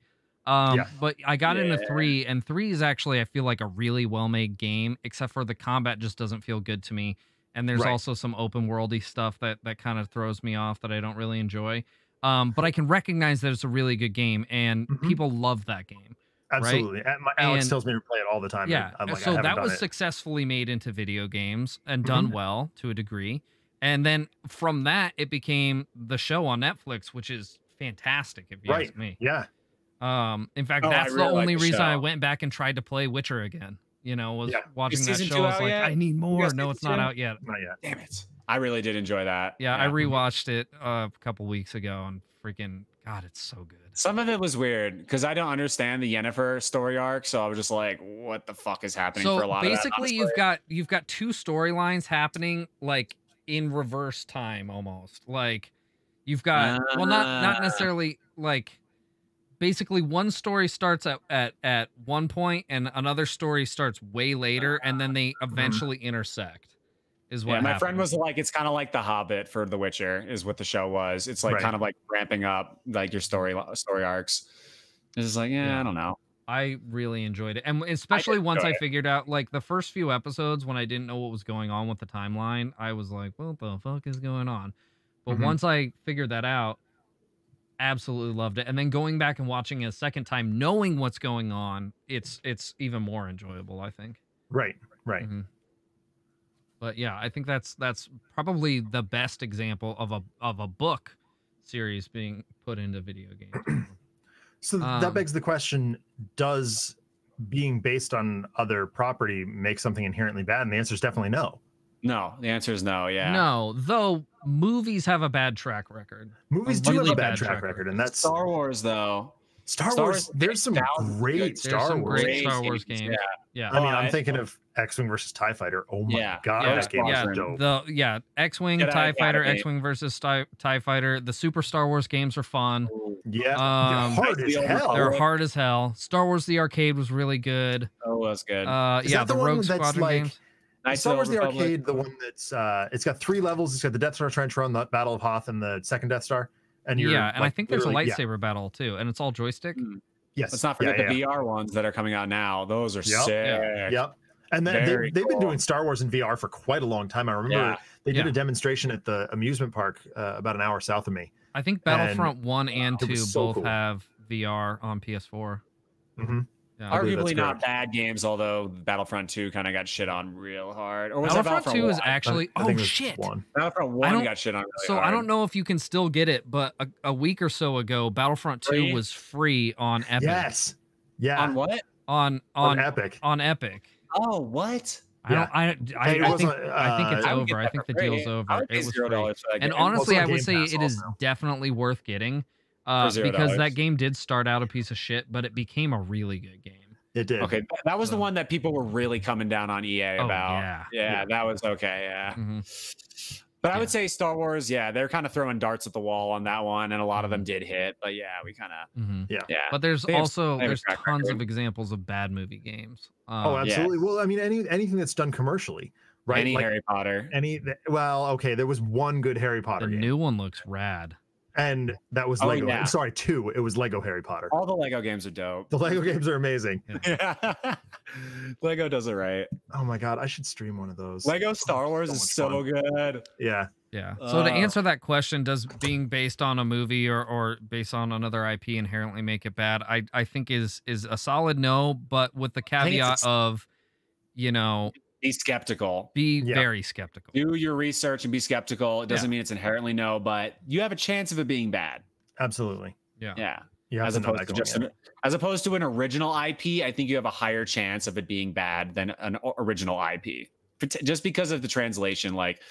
But I got into 3, and 3 is actually, I feel like, a really well-made game, except for the combat just doesn't feel good to me. And there's also some open worldy stuff that kind of throws me off that I don't really enjoy. But I can recognize that it's a really good game, and people love that game. Absolutely. Right? Alex tells me to play it all the time. Yeah. So that was successfully made into video games and done well to a degree. And then from that, it became the show on Netflix, which is fantastic, if you ask me. Yeah. In fact, that's the only reason I went back and tried to play Witcher again. You know, was Yeah. watching Is that season show. 2 I was out like, yet? I need You more. guys No, season it's not 2? out yet. Not yet. Damn it. I really did enjoy that. Yeah, I rewatched it a couple weeks ago and freaking God, it's so good. Some of it was weird because I don't understand the Yennefer story arc, so I was just like, "What the fuck is happening?" So for a lot of that, basically, you've got two storylines happening like in reverse time almost. Like you've got well, not necessarily like. Basically, one story starts at one point, and another story starts way later, and then they eventually intersect. Is what my happens. friend was like, it's kind of like The Hobbit for The Witcher, is what the show was. It's like kind of like ramping up like your story arcs. It's just like, I don't know. I really enjoyed it, and especially once I figured out like the first few episodes when I didn't know what was going on with the timeline, I was like, what the fuck is going on? But once I figured that out, absolutely loved it. And then going back and watching it a second time, knowing what's going on, it's even more enjoyable, I think. Right. But yeah, I think that's probably the best example of a book series being put into video games. So that begs the question, does being based on other property make something inherently bad? And the answer is definitely no. No, the answer is no. Yeah. No, though movies have a bad track record. Movies do have a bad track record, and that's Star Wars though. Star Wars. There's some great Star Wars games. Yeah. I mean, I'm thinking of X-Wing versus TIE Fighter. Oh my god, that game is dope. X-Wing, TIE Fighter, X-Wing versus TIE Fighter. The Super Star Wars games are fun. Yeah, they're hard as hell. They're hard as hell. Star Wars the Arcade was really good. Oh, it was good. The Rogue Squadron games. Star Wars the Arcade, the one that's it's got 3 levels. It's got the Death Star Trench Run, the Battle of Hoth, and the second Death Star. And you're and I think there's a lightsaber battle too, and it's all joystick. Yes. Let's not forget the VR ones that are coming out now. Those are sick. Yep. And then they've been doing Star Wars in VR for quite a long time. I remember they did a demonstration at the amusement park about an hour south of me. I think Battlefront 1 and 2 both have VR on PS4. Yeah, arguably not bad games, although Battlefront 2 kind of got shit on real hard. Or was Battlefront 2 1? is actually shit. Battlefront 1 got shit on really hard. I don't know if you can still get it, but a week or so ago, Battlefront 2 was free on Epic. Yes. Yeah. On what? On Epic. On Epic. Oh, what? I think it's over. I think the deal's over. It was free. And honestly, I would say it is definitely worth getting. Because that game did start out a piece of shit, but it became a really good game. It did. Okay, that was the one that people were really coming down on EA about. Yeah, that was okay. Yeah. But I would say Star Wars, they're kind of throwing darts at the wall on that one, and a lot of them did hit. But we kind of yeah. But there's tons of examples of bad movie games. Absolutely. Well, I mean, anything that's done commercially, right? Any Harry Potter. There was one good Harry Potter. The new one looks rad. And that was Lego. I'm sorry, 2. It was Lego Harry Potter. All the Lego games are dope. The Lego games are amazing. Yeah. Lego does it right. Oh my god, I should stream one of those. Lego Star Wars is so good. Yeah. Yeah. So to answer that question, does being based on a movie or based on another IP inherently make it bad? I think is a solid no, but with the caveat of, be skeptical. Be very skeptical. Do your research and be skeptical. It doesn't mean it's inherently no, but you have a chance of it being bad. Absolutely. Yeah. As opposed to an original IP, I think you have a higher chance of it being bad than an original IP. Just because of the translation, like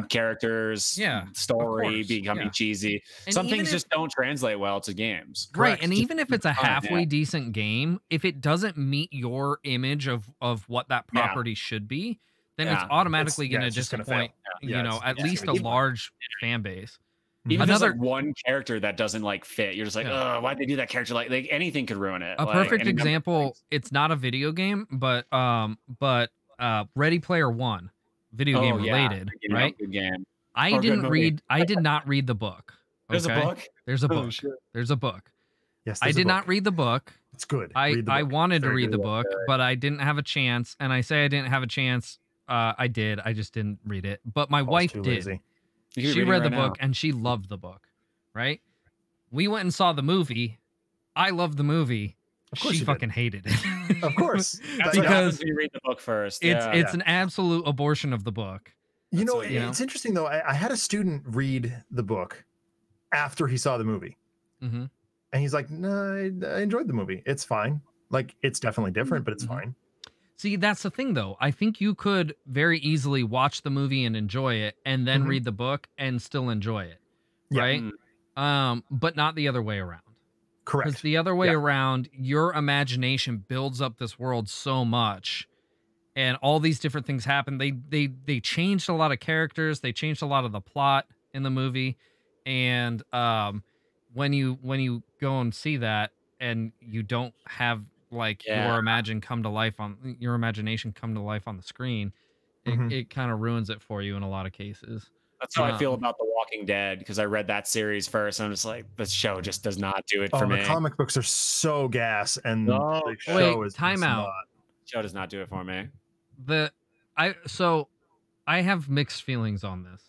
characters, story becoming cheesy. And some things just don't translate well to games. Right. Correct. And even if it's a halfway decent game, if it doesn't meet your image of what that property should be, then it's automatically going to disappoint, at least a large fan base. Even if there's like one character that doesn't like fit, you're just like, oh, why'd they do that character? Like anything could ruin it. A perfect example, it's not a video game, but Ready Player One, video game related, right? Good game. I did not read the book. Okay? There's a book? There's a book. There's a book. Yes, I did not read the book. It's good. I wanted to read the book, but I didn't have a chance. And I say I didn't have a chance. I did. I just didn't read it. But my wife did. She read the book and she loved the book, right? We went and saw the movie. I loved the movie. She fucking hated it. Of course. Because you read the book first. It's an absolute abortion of the book. It's interesting though. I had a student read the book after he saw the movie. Mm-hmm. And he's like, no, I enjoyed the movie. It's fine. Like, it's definitely different, but it's fine. See, that's the thing, though. I think you could very easily watch the movie and enjoy it, and then read the book and still enjoy it, right? But not the other way around. Correct. Because the other way around, your imagination builds up this world so much, and all these different things happen. They changed a lot of characters. They changed a lot of the plot in the movie, and when you go and see that, and you don't have like your imagination come to life on the screen, it kind of ruins it for you in a lot of cases. That's how I feel about The Walking Dead, because I read that series first, and I'm just like, the show just does not do it for me. The comic books are so gas, and the show is time out. Show does not do it for me. I have mixed feelings on this.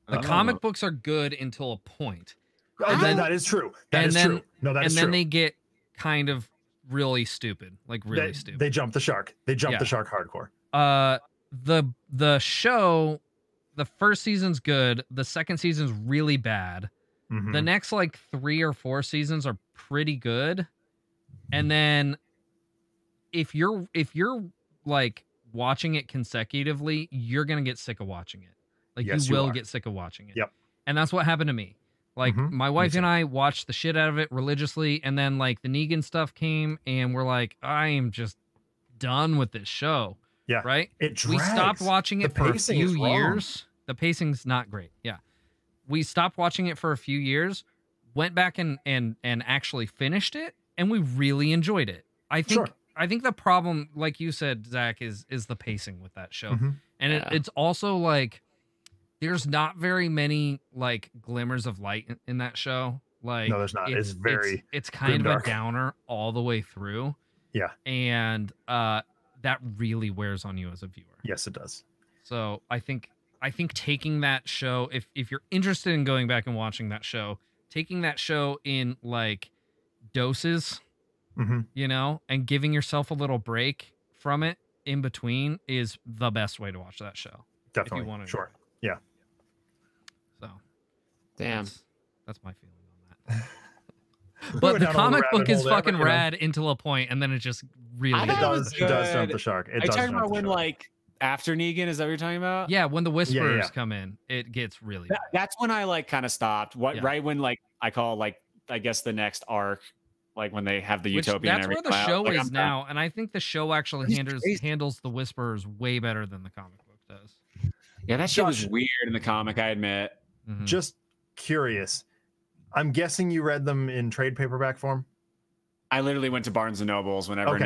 The comic books are good until a point. That is true. That is true. No, that is true. And then they get kind of really stupid, like really stupid. They jump the shark. They jump the shark hardcore. The show, the first season's good. The second season's really bad. The next like 3 or 4 seasons are pretty good. And then if you're like watching it consecutively, you're gonna get sick of watching it. Like you will get sick of watching it. Yep. And that's what happened to me. Like my wife and I watched the shit out of it religiously, and then like the Negan stuff came, and we're like, I am just done with this show. Yeah. Right? We stopped watching it for a few years. The pacing's not great. Yeah. We stopped watching it for a few years, went back and actually finished it, and we really enjoyed it. I think the problem, like you said, Zach, is the pacing with that show. And it's also like there's not very many like glimmers of light in that show. Like, no, there's not. It's kind of a downer all the way through. Yeah. And that really wears on you as a viewer. Yes, it does. So I think taking that show, if you're interested in going back and watching that show, taking that show in like doses, you know, and giving yourself a little break from it in between is the best way to watch that show. Definitely. If you want to. Sure. Yeah. So, damn, that's my feeling on that. But the comic book is fucking rad until a point, and then it just really it does jump the shark. Are you talking about when like after Negan? Is that what you're talking about? Yeah, when the Whisperers come in, it gets really bad. That's when I like kind of stopped. Right when like I call like I guess the next arc, like when they have the Utopia. That's where the show is now, and I think the show actually handles the Whisperers way better than the comic book does. Yeah, that shit was weird in the comic, I admit. Just curious. I'm guessing you read them in trade paperback form? I literally went to Barnes & Nobles whenever it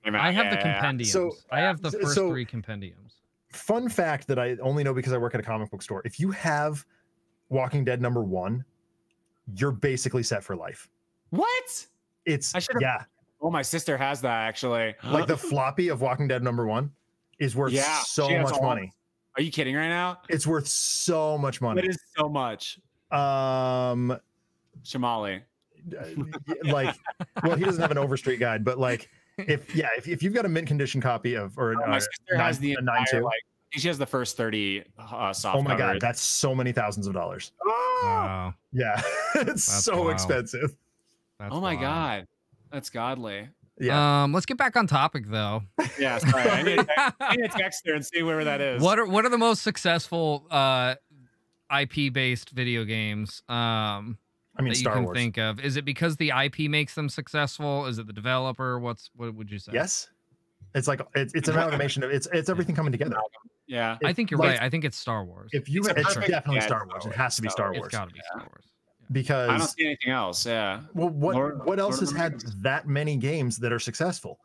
came out. I have the compendiums. So, I have the first 3 compendiums. Fun fact that I only know because I work at a comic book store. If you have Walking Dead #1, you're basically set for life. What? Oh, my sister has that, actually. Like the floppy of Walking Dead #1 is worth so much money. Are you kidding right now? It's worth so much money. It is so much. Shamali. Like, well, he doesn't have an Overstreet guide, but like, if you've got a mint condition copy of, or my sister has the entire, like, she has the first 30 soft Oh my covers. God, that's so many thousands of dollars. Wow. Yeah, it's so expensive. Oh my God, that's godly. Yeah. Let's get back on topic though. Yeah, sorry. I need to text her and see where that is. What are the most successful IP based video games I mean, that Star you can Wars. think of? Is it because the IP makes them successful? Is it the developer? What would you say? Yes. It's like it's an amalgamation of it's everything coming together. Yeah. I think you're right. I think it's Star Wars. If you it's definitely Star Wars. It has to be Star Wars. It's got to be Star Wars. Because I don't see anything else. Yeah. Well, what else has had that many games that are successful?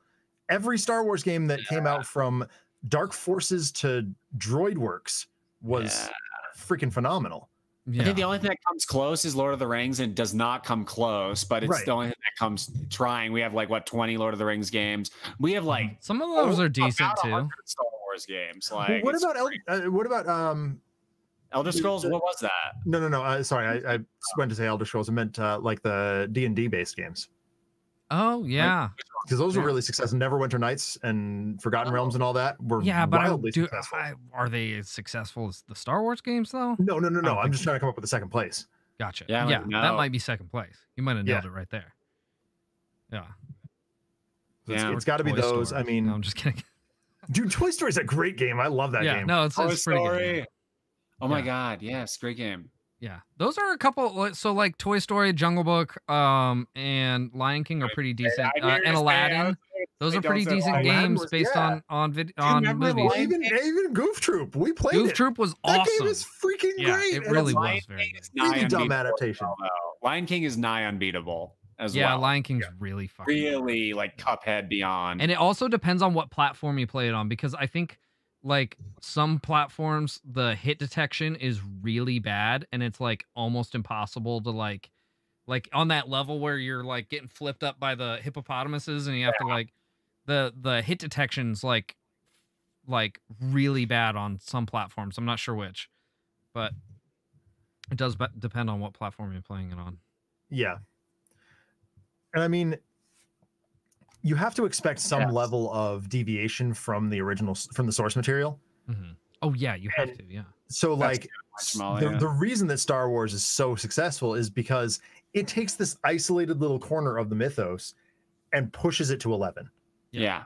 Every Star Wars game that came out from Dark Forces to DroidWorks was freaking phenomenal. I think the only thing that comes close is Lord of the Rings, and does not come close, but it's the only thing that comes trying. We have like 20 Lord of the Rings games. We have like some of those are decent too. Star Wars games. Like what about Elder Scrolls? What was that? No. Sorry, I went to say Elder Scrolls. I meant like the D&D based games. Oh yeah, because those were really successful. Neverwinter Nights and Forgotten Realms and all that were wildly successful. Are they as successful as the Star Wars games though? No. I'm just trying to come up with the second place. Gotcha. Yeah, that might be second place. You might have nailed it right there. Yeah. It's got to be those. Story. I mean, no, I'm just kidding. Dude, Toy Story is a great game. I love that game. No, it's pretty good. Game. Oh my God. Yes. Great game. Yeah. Those are a couple. So like Toy Story, Jungle Book, and Lion King are pretty decent. And Aladdin. Those are pretty decent games based on movies. Even Goof Troop. We played Goof Troop was awesome. That game is freaking great. It really was very good. Really dumb adaptation. Lion King is nigh unbeatable. Well. Lion King's really fucking really like Cuphead beyond. And it also depends on what platform you play it on, because I think like some platforms the hit detection is really bad and it's like almost impossible to like on that level where you're like getting flipped up by the hippopotamuses and you have to like the hit detection's like really bad on some platforms. I'm not sure which, but it does depend on what platform you're playing it on. Yeah. And I mean, you have to expect some level of deviation from the original, from the source material. Mm-hmm. Oh yeah, you have to. Yeah. So like the reason that Star Wars is so successful is because it takes this isolated little corner of the mythos and pushes it to 11. Yeah.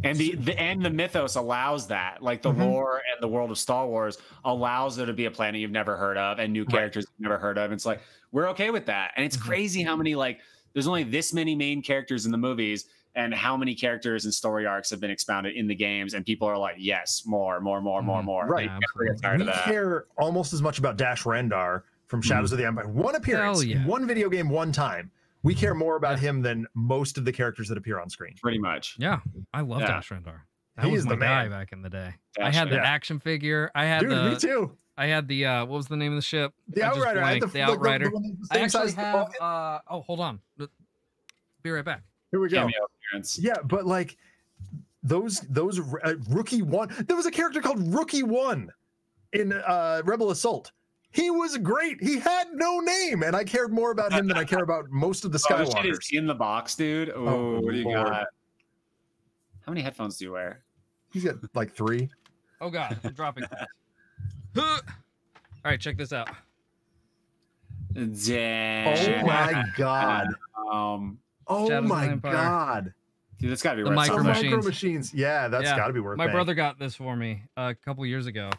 And the mythos allows that, like the lore and the world of Star Wars allows there to be a planet you've never heard of and new characters you've never heard of. It's like, we're okay with that. And it's crazy how many, like, there's only this many main characters in the movies and how many characters and story arcs have been expounded in the games. And people are like, yes, more. Right. Yeah, we care almost as much about Dash Rendar from Shadows of the Empire. One appearance, one video game, one time. We care more about him than most of the characters that appear on screen. Pretty much. Yeah. I love Dash Rendar. That was my guy back in the day. I had the action figure. I had me too. I had the what was the name of the ship? The Outrider. The Outrider. I actually have oh, hold on. Be right back. Here we go. Yeah, but like those Rookie One. There was a character called Rookie One in Rebel Assault. He was great. He had no name, and I cared more about him than I care about most of the Skywalkers. Shit is in the box, dude. Oh, what do you got? How many headphones do you wear? He's got like 3. Oh God, I'm dropping. All right, check this out. Damn. Oh my God. Oh my God. Dude, that's gotta be the worth micro machines. Yeah, that's gotta be worth. My brother got this for me a couple years ago.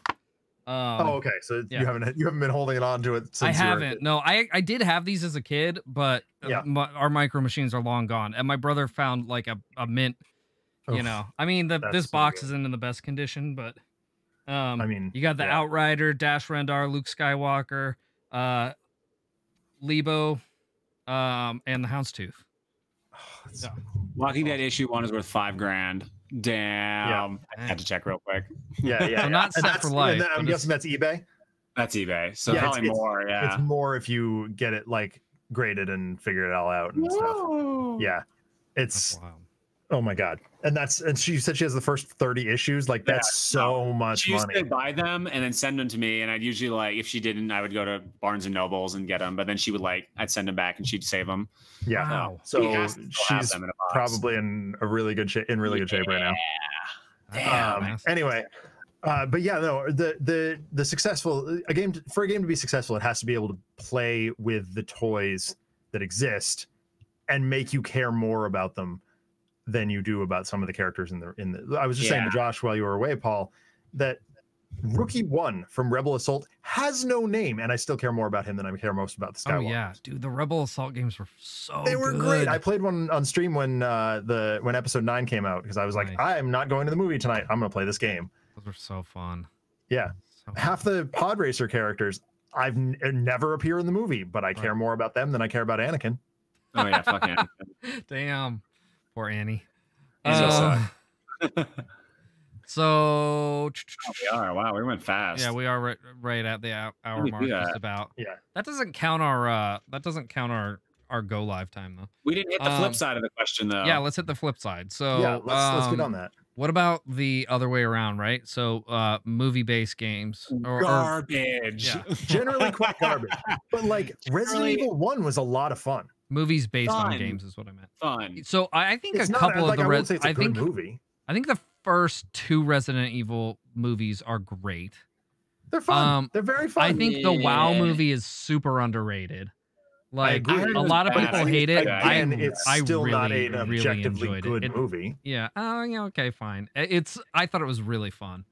Okay. So you haven't been holding it on to it since I haven't. No, I did have these as a kid, but our micro machines are long gone. And my brother found like a mint. You know, I mean, this box isn't in the best condition, but I mean, you got the Outrider, Dash Rendar, Luke Skywalker, Lebo, and the Houndstooth. Walking Dead issue 1 is worth $5,000. Damn. I had to check real quick. Yeah. So not set for life. I'm guessing that's eBay. That's eBay. So probably more. Yeah. It's more if you get it like graded and figure it all out and stuff. Yeah. It's. Oh my God. And she said she has the first 30 issues. Like that's so much money. She used to buy them and then send them to me. And I'd usually like, if she didn't, I would go to Barnes and Nobles and get them. But then she would like, I'd send them back and she'd save them. Yeah. Wow. So she's probably in a really good shape, right now. Damn. Anyway. But yeah, no, the successful for a game to be successful, it has to be able to play with the toys that exist and make you care more about them than you do about some of the characters in the I was just saying to Josh while you were away, Paul, that Rookie One from Rebel Assault has no name, and I still care more about him than I care most about the Skywalker. Oh yeah, dude, the Rebel Assault games were they were great. I played one on stream when episode 9 came out because I was like, I'm not going to the movie tonight. I'm gonna play this game. Those were so fun. Yeah, half the pod racer characters I've never appear in the movie, but I care more about them than I care about Anakin. Oh yeah, fuck Anakin. Damn. Poor Annie. So we are. Wow, we went fast. Yeah, we are right at the hour mark, just about. Yeah, that doesn't count our go live time though. We didn't hit the flip side of the question though. Yeah, let's hit the flip side. So yeah, let's get on that. What about the other way around, right? So movie-based games garbage. Generally quite garbage. But like Resident Evil 1 was a lot of fun. Movies based on games is what I meant. Fun. So I think a couple of the I think movie. I think the first 2 Resident Evil movies are great. They're fun. They're very fun. I think the WoW movie is super underrated. Like a lot of people hate it. It's still really, not an objectively really good movie. Yeah. Oh, yeah. Okay, fine. I thought it was really fun.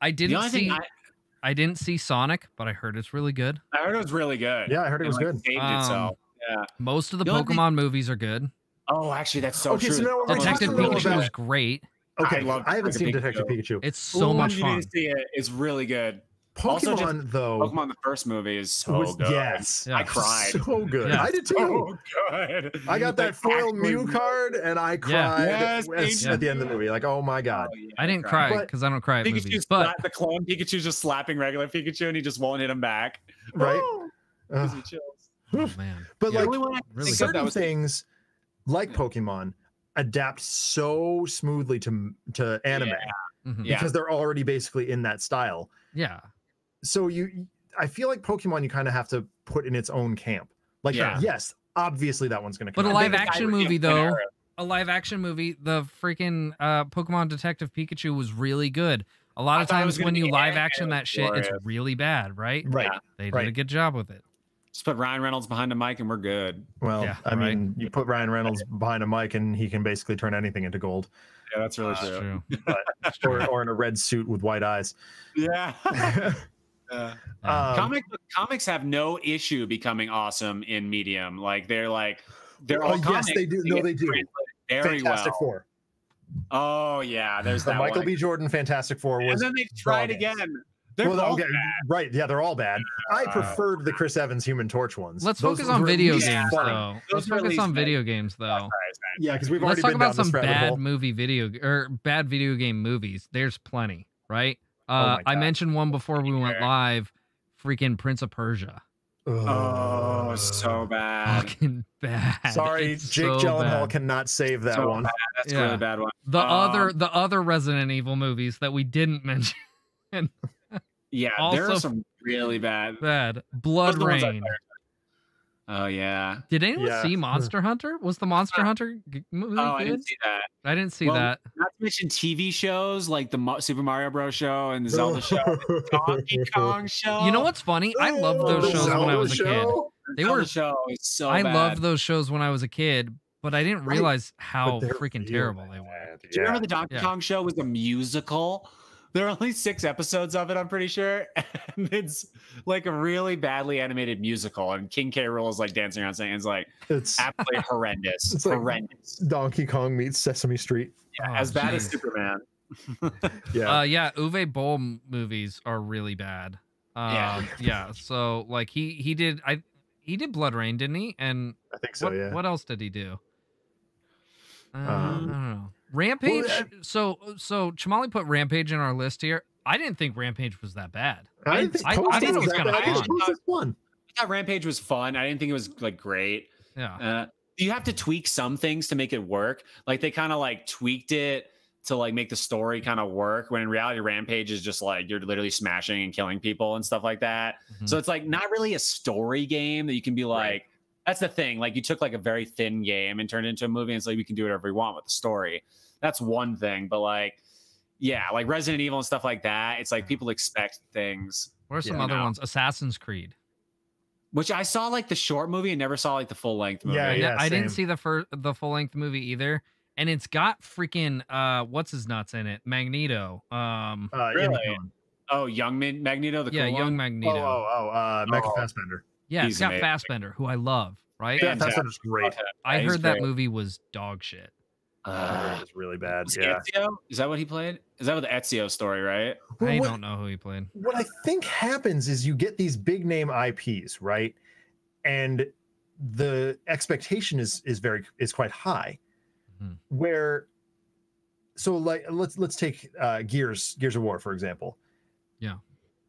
I didn't see Sonic, but I heard it's really good. I heard it was really good. Yeah, I heard it was good. Saved itself. Yeah. Most of the Pokemon movies are good. Oh, actually, that's so true. So Detective Pikachu was great. Okay, I haven't seen Detective Pikachu. It's so much fun. You need to see it. It's really good. Pokemon, though. Pokemon, the first movie is so good. Yes. Yeah. I cried. So good. Yeah. I did too. So good. I got that foil Mew card and I cried at the end of the movie. Like, oh my God. Oh, yeah, I didn't cry because I don't cry at movies. But the clone Pikachu's just slapping regular Pikachu and he just won't hit him back. Right? Because he chills. Oh, man. But like really certain things like Pokemon adapt so smoothly to anime because they're already basically in that style. Yeah. So I feel like Pokemon you kind of have to put in its own camp. Like yes, obviously that one's going to come. But a live action movie though, the freaking Pokemon Detective Pikachu was really good. A lot of times when you live action that shit, it's really bad, right? Right. They did a good job with it. Just put Ryan Reynolds behind a mic and we're good. Well, I mean, you put Ryan Reynolds behind a mic and he can basically turn anything into gold. Yeah, that's really true. But, or in a red suit with white eyes. Yeah. Comics have no issue becoming awesome in medium. Like they're all comics. Yes, they do. No, they do. Very Fantastic Four. Oh yeah, there's the that Michael B. Jordan Fantastic Four was. And then they tried again. They're all bad. Right? Yeah, they're all bad. I preferred the Chris Evans Human Torch ones. Let's focus on video games though. Let's focus on video games though. Yeah, because we've already been down this rabbit hole. Bad video game movies. There's plenty, right? I mentioned one before we went live. Freaking Prince of Persia. Oh, so bad. Fucking bad. Sorry, it's Jake Gyllenhaal cannot save that one. Bad. That's a really bad one. The other Resident Evil movies that we didn't mention. Yeah, there are some really bad. Blood Rain. Oh yeah. Did anyone see Monster Hunter? Was the Monster Hunter movie good? I didn't see that. I didn't see that. Not to mention TV shows like the Super Mario Bros. Show and the Zelda show, the Donkey Kong show. You know what's funny? I loved those shows when I was a kid. They were so I loved those shows when I was a kid, but I didn't realize how freaking terrible they were. Do you remember the Donkey Kong show was a musical? There are only 6 episodes of it, I'm pretty sure. And it's like a really badly animated musical. And King K. Rool is like dancing around saying it's absolutely horrendous. It's horrendous. Like Donkey Kong meets Sesame Street. Yeah, as bad as Superman. Uwe Boll movies are really bad. So like he did Blood Rain, didn't he? And I think so, What else did he do? I don't know. Rampage. So Chamali put Rampage in our list here. I didn't think Rampage was that bad. I thought it was kind of fun. I thought Rampage was fun. I didn't think it was like great. Yeah. You have to tweak some things to make it work. Like they kind of like tweaked it to like make the story kind of work. When in reality, Rampage is just like you're literally smashing and killing people and stuff like that. Mm-hmm. So it's like not really a story game that you can be like. Right. That's the thing. Like you took like a very thin game and turned it into a movie, and it's like we can do whatever we want with the story. That's one thing. But like, yeah, like Resident Evil and stuff like that. It's like people expect things. What are some other ones? Assassin's Creed, which I saw like the short movie and never saw like the full length movie. I didn't see the full length movie either. And it's got freaking what's his nuts in it? Magneto. Really? Oh, young Magneto. Young Magneto. Mecha Fassbender. Yeah, it's got Fassbender, who I love, right? Yeah, Fassbender's great. I heard that movie was dog shit. It was really bad. Ezio? Is that what he played? Is that what the Ezio story, right? I don't know who he played. What I think happens is you get these big name IPs, right? And the expectation is quite high. Mm-hmm. Let's take Gears of War, for example. Yeah.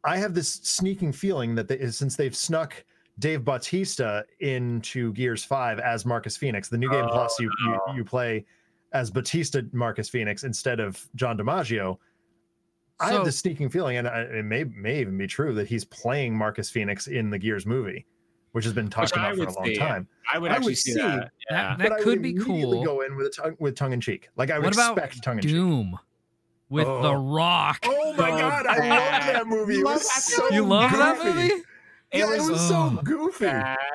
I have this sneaking feeling that since they've snuck Dave Bautista into Gears 5 as Marcus Phoenix. The new game plus you play as Bautista Marcus Phoenix instead of John DiMaggio. I have this sneaking feeling, and it may even be true, that he's playing Marcus Phoenix in the Gears movie, which has been talked about for a long time. I would actually see that. Yeah. That could be cool. Go in with tongue in cheek. Like I would expect tongue in cheek. Doom with The Rock. Oh my God, I love that movie. You love that movie? It was so goofy.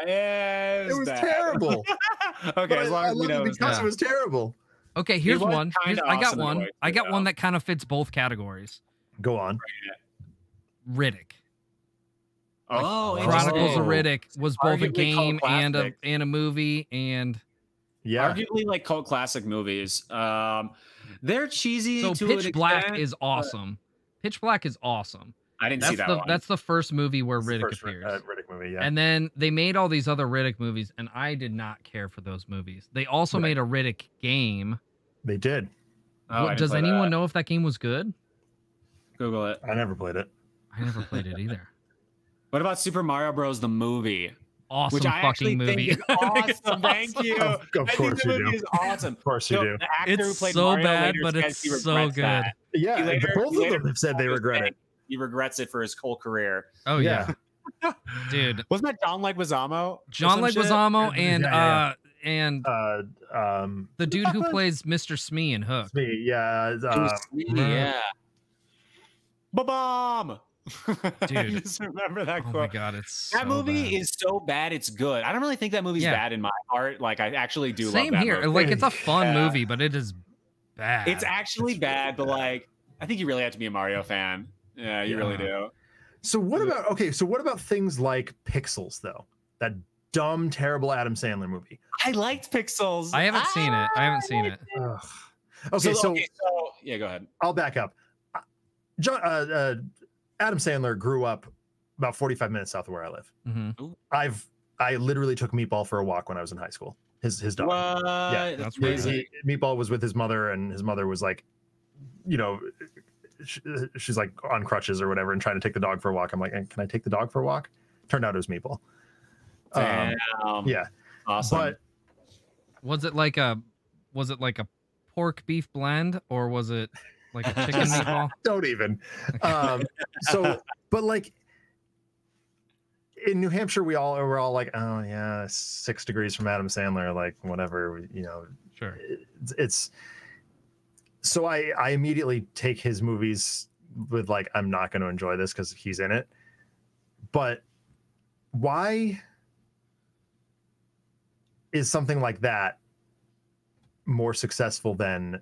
It was terrible. Okay, as long as we know because it was terrible. Okay, here's one. I got one. I got one that kind of fits both categories. Go on. Riddick. Oh, Chronicles of Riddick was both a game and a movie, and arguably like cult classic movies. They're cheesy. So to Pitch an Black extent, is awesome. Pitch Black is awesome. I didn't see that one. That's the first movie where Riddick appears. Riddick movie, yeah. And then they made all these other Riddick movies, and I did not care for those movies. They also made a Riddick game. They did. Does anyone know if that game was good? Google it. I never played it. I never played it either. What about Super Mario Bros. The movie? Awesome which I fucking movie. Think is awesome. Thank you. Of course you do. Is awesome. Of course you do. The actor who It's played so Mario bad, later but says it's he so regrets good. that. Yeah, both of them have said they regret it. He regrets it for his whole career. Oh yeah, dude. Wasn't that John Leguizamo? John Leguizamo and the dude who plays Mr. Smee in Hook. Smee, yeah. Yeah. Ba-bomb! Dude, I just remember that quote. Oh my god, it's that so movie bad. is so bad it's good. I don't really think that movie's bad in my heart. Like I actually do love Same that here. movie. Like it's a fun movie, but it is bad. It's actually bad, but like I think you really have to be a Mario fan. Yeah, you really do. So what about things like Pixels though? That dumb, terrible Adam Sandler movie. I liked Pixels. I haven't seen it. I haven't seen it. Okay, so yeah, go ahead. I'll back up. Adam Sandler grew up about 45 minutes south of where I live. Mm-hmm. I literally took Meatball for a walk when I was in high school. His dog. What? Yeah, that's crazy. Meatball was with his mother, and his mother was like, you know, she's like on crutches or whatever, and trying to take the dog for a walk. I'm like, can I take the dog for a walk? Turned out it was Meatball. Damn. Yeah, awesome. But was it like a pork beef blend, or was it like a chicken meatball? Don't even. But like in New Hampshire, we're all like, oh yeah, 6 degrees from Adam Sandler, like whatever, you know. Sure. It's so I immediately take his movies with like, I'm not going to enjoy this because he's in it. But why is something like that more successful than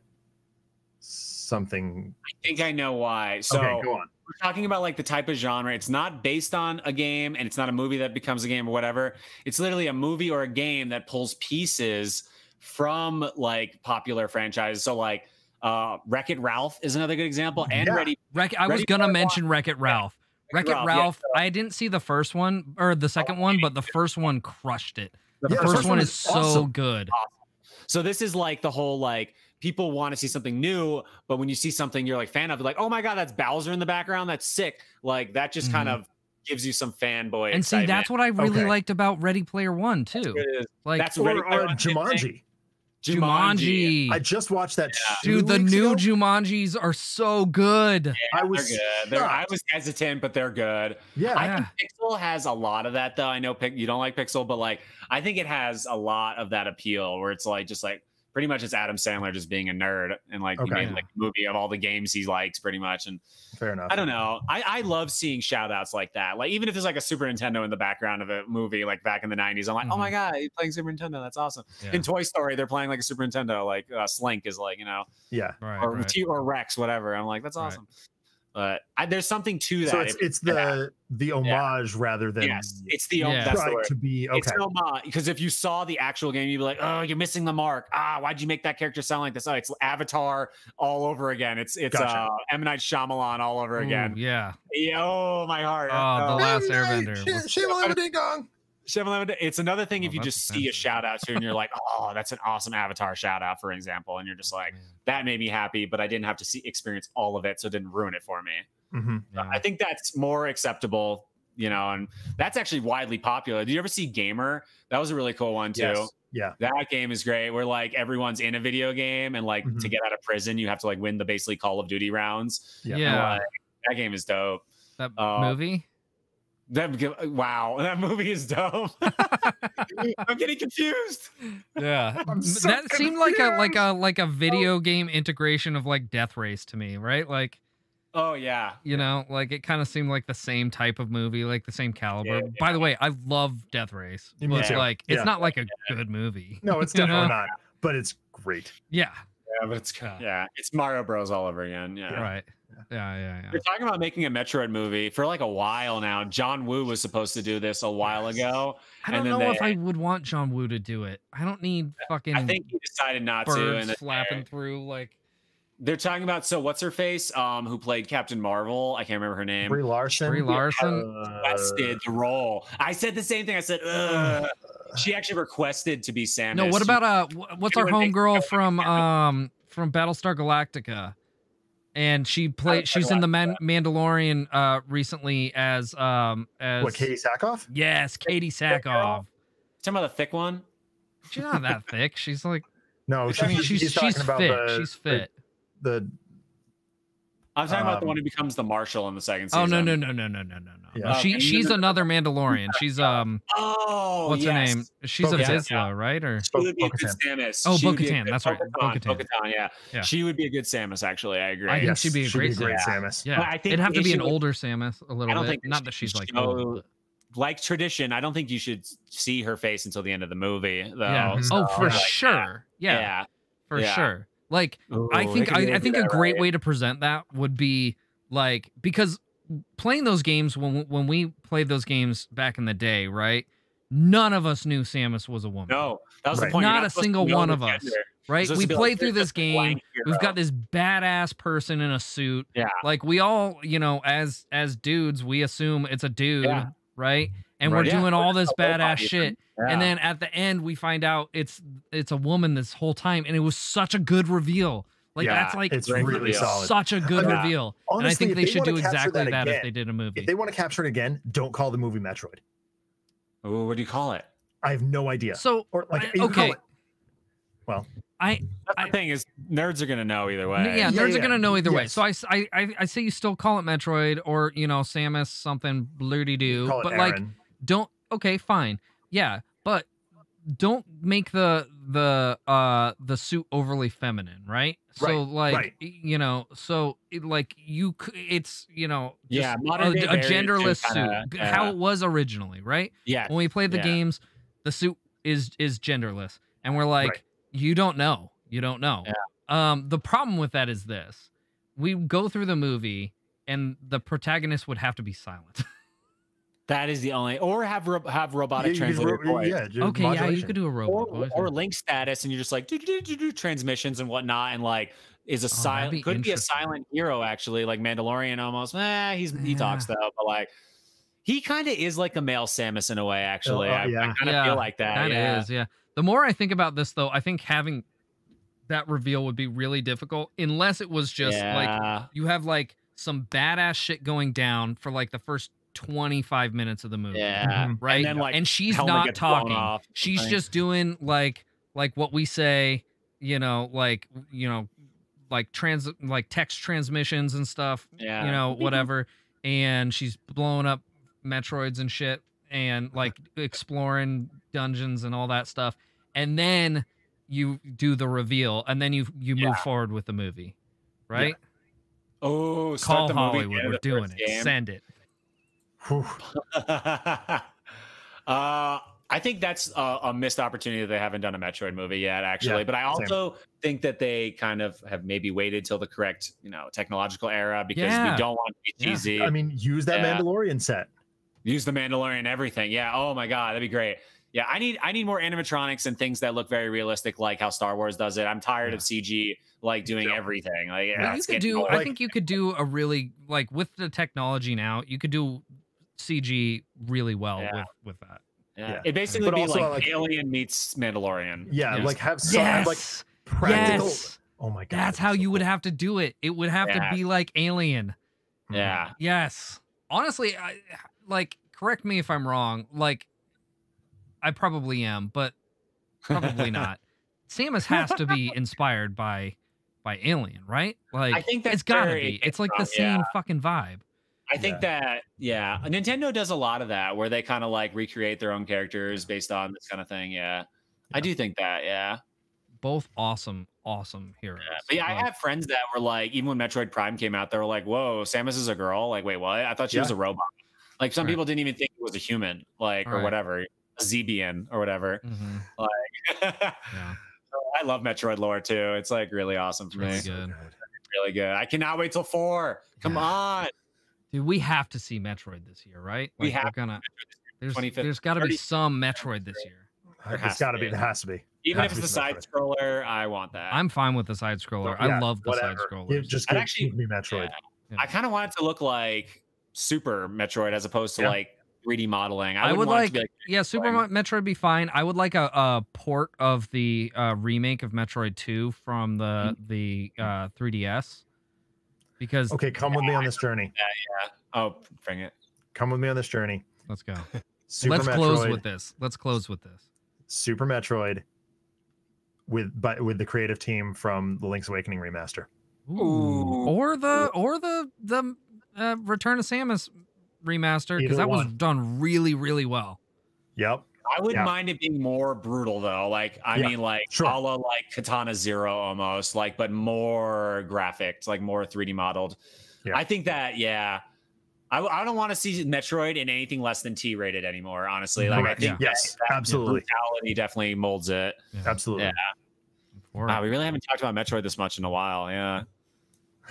something? I think I know why. So okay, go on. We're talking about like the type of genre. It's not based on a game, and it's not a movie that becomes a game or whatever. It's literally a movie or a game that pulls pieces from like popular franchises. So like Wreck-It Ralph is another good example. And I was gonna mention Wreck-It Ralph. Wreck-It Ralph. I didn't see the first one or the second one, but the first one crushed it. The first one is so good. Awesome. So this is like the whole like people want to see something new, but when you see something you're like fan of, like, oh my god, that's Bowser in the background, that's sick. Like that just kind of gives you some fanboy and excitement. See, that's what I really liked about Ready Player One too. Like that's or Jumanji. Jumanji. I just watched that. Dude, the new Jumanjis are so good. Yeah, they're good. I was hesitant, but they're good. Yeah. I think Pixel has a lot of that, though. I know you don't like Pixel, but like I think it has a lot of that appeal where it's like just like pretty much it's Adam Sandler just being a nerd and like he made like a movie of all the games he likes pretty much. And fair enough. I don't know. I love seeing shout outs like that. Like even if there's like a Super Nintendo in the background of a movie like back in the 90s, I'm like, oh my God, he's playing Super Nintendo. That's awesome. In Toy Story, they're playing like a Super Nintendo, like Slink is like, you know, or Rex, whatever. I'm like, that's awesome. But there's something to that. So it's the homage rather than it's the that's the word. To be okay. It's an homage because if you saw the actual game, you'd be like, oh, you're missing the mark. Why'd you make that character sound like this? Oh, it's Avatar all over again. It's gotcha. M. Night Shyamalan all over again. Yeah. Oh my heart. Oh, The Last Airbender. It's another thing if you just see a shout out to and you're like, oh, that's an awesome Avatar shout out, for example, and you're just like, that made me happy, but I didn't have to experience all of it, so it didn't ruin it for me. I think that's more acceptable, you know, and that's actually widely popular. Did you ever see Gamer? That was a really cool one too. Yes. Yeah, that game is great. Where like everyone's in a video game, and like to get out of prison, you have to like win the basically Call of Duty rounds. Yeah, that game is dope. That movie. Wow, that movie is dope. I'm getting confused. Yeah, that seemed like a video game integration of like Death Race to me, right? Like, Oh yeah. You know, like it kind of seemed like the same type of movie, like the same caliber. By the way, I love Death Race, but like it's not like a good movie. No, it's definitely not, but it's great. Yeah. Yeah, but it's Mario Bros all over again. Yeah. Right. Yeah. We're talking about making a Metroid movie for like a while now. John Woo was supposed to do this a while ago. I don't know if I would want John Woo to do it. I don't need fucking. I think he decided not to. And flapping through like. They're talking about what's her face? Who played Captain Marvel? I can't remember her name. Brie Larson. Requested the role. I said the same thing. I said, she actually requested to be Samus. No, what about what's our homegirl from Battlestar Galactica? And she's in the Mandalorian recently as what, Katie Sackhoff? Yes, Katie Sackhoff. Talking about the thick one? She's not that thick. She's like no, she's fit. She's fit. I'm talking about the one who becomes the Marshal in the second season. Oh no. Yeah. She's another Mandalorian. She's what's her name? She's a Vizsla, right? Or she would be a good Samus. Oh, Bo-Katan, that's right. Bo-Katan, yeah. She would be a good Samus, actually. I agree. I think she'd be a great Samus. Yeah, I think it'd have to be an older Samus a little bit. Not that she's like old. Like tradition, I don't think you should see her face until the end of the movie, though. Yeah. So, for sure. Yeah. For sure. Like, I think a great way to present that would be like, because playing those games when we played those games back in the day, right? None of us knew Samus was a woman. No, that was the point. Not a single one of us. Right? We played through this game. We've got this badass person in a suit. Yeah. Like we all, as dudes, we assume it's a dude, right? And we're doing all this badass shit. Yeah. And then at the end we find out it's a woman this whole time, and it was such a good reveal. Like that's like it's really solid. Such a good reveal. Honestly, and I think they should do exactly that if they did a movie. If they want to capture it again, don't call the movie Metroid. Oh, what do you call it? I have no idea. So or like okay. Well, the thing is, nerds are gonna know either way. Yeah, nerds are gonna know either way. So I say you still call it Metroid or Samus something blurty do, but like don't. Okay, fine. Yeah, but don't make the suit overly feminine, right? So like so it's a genderless suit, how it was originally, right? Yeah. When we played the games, the suit is genderless, and we're like, you don't know. Yeah. The problem with that is this: we go through the movie, and the protagonist would have to be silent. That is the only, or have robotic translator voice. You could do a robot voice. Or link status, and you're just like do transmissions and whatnot, and like is a silent, could be a silent hero actually, like Mandalorian almost. He talks though, but like he kind of is like a male Samus in a way actually. I kind of feel like that. That is. The more I think about this though, I think having that reveal would be really difficult unless it was just like you have like some badass shit going down for like the first 25 minutes of the movie. Yeah. Right. And she's not talking. She's just doing like what we say, like text transmissions and stuff. Yeah. Whatever. And she's blowing up Metroids and shit and like exploring dungeons and all that stuff. And then you do the reveal and then you move forward with the movie. Right? Yeah. Oh, call Hollywood. We're doing it. Game. Send it. I think that's a missed opportunity that they haven't done a Metroid movie yet, actually. But I also think that they kind of have maybe waited till the correct, technological era because we don't want to be cheesy. I mean, use that Mandalorian set. Use the Mandalorian, everything. Yeah. Oh my God, that'd be great. Yeah, I need more animatronics and things that look very realistic, like how Star Wars does it. I'm tired of CG like doing everything. Like, I think you could do a really with the technology now. You could do CG really well with that. Yeah. It basically would be like Alien meets Mandalorian. Yeah, like have some like practical. Yes. Oh my God. That's how you would have to do it. It would have to be like Alien. Yeah. Yes. Honestly, correct me if I'm wrong. I probably am, but probably not. Samus has to be inspired by Alien, right? Like, I think it's gotta be. It's like the same fucking vibe. I think that, Nintendo does a lot of that where they kind of like recreate their own characters based on this kind of thing. Yeah. I do think that. Yeah. both awesome heroes. But yeah, I have friends that were like, even when Metroid Prime came out, they were like, "Whoa, Samus is a girl." Like, wait, what? I thought she was a robot. Like, some people didn't even think it was a human, like, or whatever, a Zebian or whatever. Like, I love Metroid lore too. It's like really awesome for me. Good. Really good. I cannot wait till 4. Come on, dude. We have to see Metroid this year, right? Like, we have. There's got to be some Metroid this year. There has to be. Even if it's the side scroller, I want that. I'm fine with the side scroller. I love the side scroller. Just give me Metroid. Yeah. I kind of want it to look like Super Metroid as opposed to like 3D modeling. I would like Super Metroid be fine. I would like a port of the remake of Metroid 2 from the 3DS. Because come with me on this journey. Oh, bring it. Come with me on this journey. Let's go. Let's close with this. Super Metroid with the creative team from the Link's Awakening remaster. Ooh. Or the Return of Samus remaster, because that was done really, really well. Yep. I wouldn't mind it being more brutal though. Like, I mean, like a la like Katana Zero almost, like, but more graphics, like more 3D modeled. Yeah. I think that, I don't want to see Metroid in anything less than T rated anymore, honestly. Like, I think that absolutely. brutality definitely molds it. Yeah. Absolutely. Yeah. Wow, we really haven't talked about Metroid this much in a while. Yeah.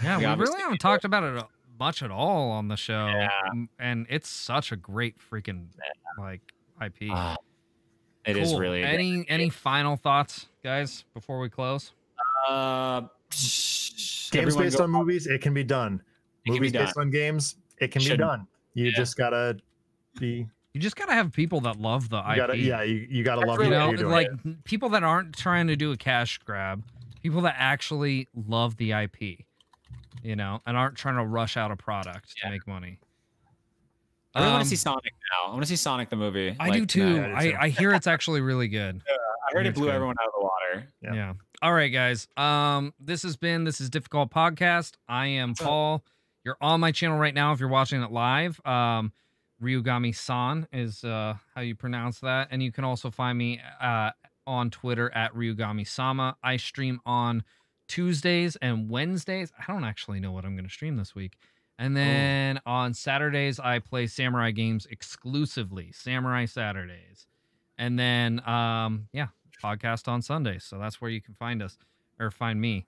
Yeah, we really haven't talked about it much at all on the show. Yeah. And it's such a great freaking like IP. It is really any final thoughts, guys, before we close? Games based on movies, it can be done. Movies based on games, it can be done. You just gotta be. You just gotta have people that love the IP. You gotta love it. Like people that aren't trying to do a cash grab, people that actually love the IP, and aren't trying to rush out a product to make money. I really want to see Sonic now. I want to see Sonic the movie. I do too. I hear it's actually really good. I heard it blew everyone out of the water. Yeah. All right, guys. This is Difficult Podcast. I am Paul. You're on my channel right now if you're watching it live. Ryugami-san is how you pronounce that. And you can also find me on Twitter at Ryugami-sama. I stream on Tuesdays and Wednesdays. I don't actually know what I'm going to stream this week. And then on Saturdays, I play Samurai games exclusively. Samurai Saturdays. And then, podcast on Sundays. So that's where you can find us or find me.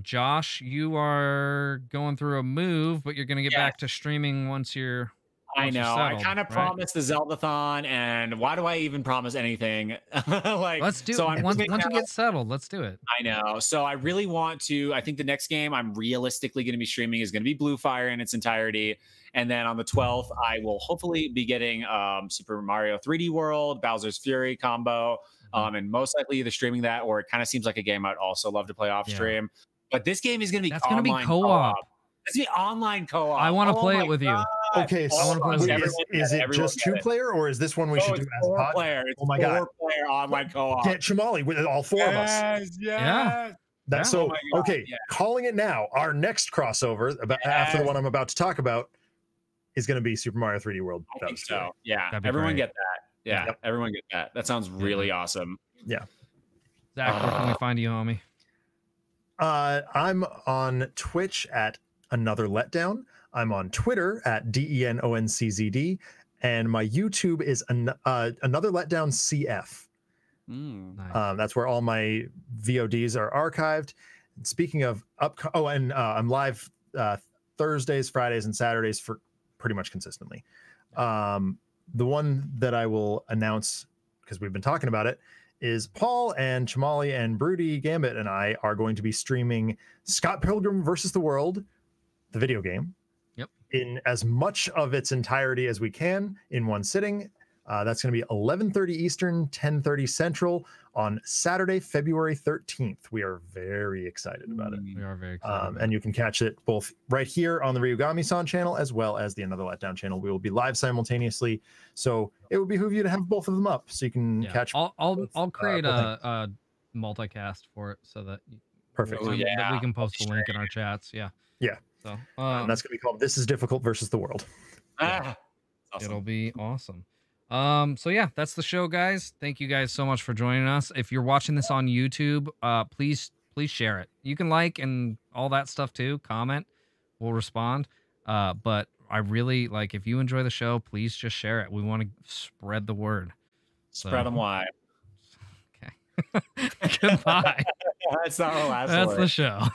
Josh, you are going through a move, but you're going to get back to streaming once you're... I know. I kind of promised the Zeldathon, and why do I even promise anything? Like, let's do it. Once you get settled, let's do it. I know. So I really want to. I think the next game I'm realistically going to be streaming is going to be Blue Fire in its entirety, and then on the 12th, I will hopefully be getting Super Mario 3D World, Bowser's Fury combo, and most likely either streaming that, or it kind of seems like a game I'd also love to play off stream. But this game is going to be co-op. It's going to be online co-op. I want to play it with you. Okay, so is it just 2-player, or is this one we should do as a 4-player? Oh my god, 4-player online co-op. Get Shamali with all 4 of us. Yeah. That's so okay. Calling it now. Our next crossover after the one I'm about to talk about is going to be Super Mario 3D World. I think so. Yeah, everyone get that. Yeah, everyone get that. That sounds really awesome. Yeah. Zach, where can we find you, homie? I'm on Twitch at Another Letdown. I'm on Twitter at DENONCZD, and my YouTube is Another Letdown CF. Nice. That's where all my VODs are archived. And speaking of I'm live Thursdays, Fridays, and Saturdays for pretty much consistently. The one that I will announce, because we've been talking about it, is Paul and Chamali and Broody Gambit and I are going to be streaming Scott Pilgrim versus the World, the video game, in as much of its entirety as we can in one sitting. That's going to be 11:30 Eastern, 10:30 Central on Saturday, February 13th. We are very excited about it. We are very excited. And you can catch it both right here on the Ryugami-san channel as well as the Another Letdown channel. We will be live simultaneously, so it would behoove you to have both of them up so you can catch. I'll create a multicast for it so that perfect. That we can post the link in our chats. Yeah. So and that's going to be called "This Is Difficult versus the World." Awesome. It'll be awesome. So yeah, that's the show, guys. Thank you guys so much for joining us. If you're watching this on YouTube, please share it. You can like and all that stuff too. Comment, we'll respond. But I really like, if you enjoy the show, please just share it. We want to spread the word. Spread them wide. Okay. Goodbye. That's not the last That's word. the show.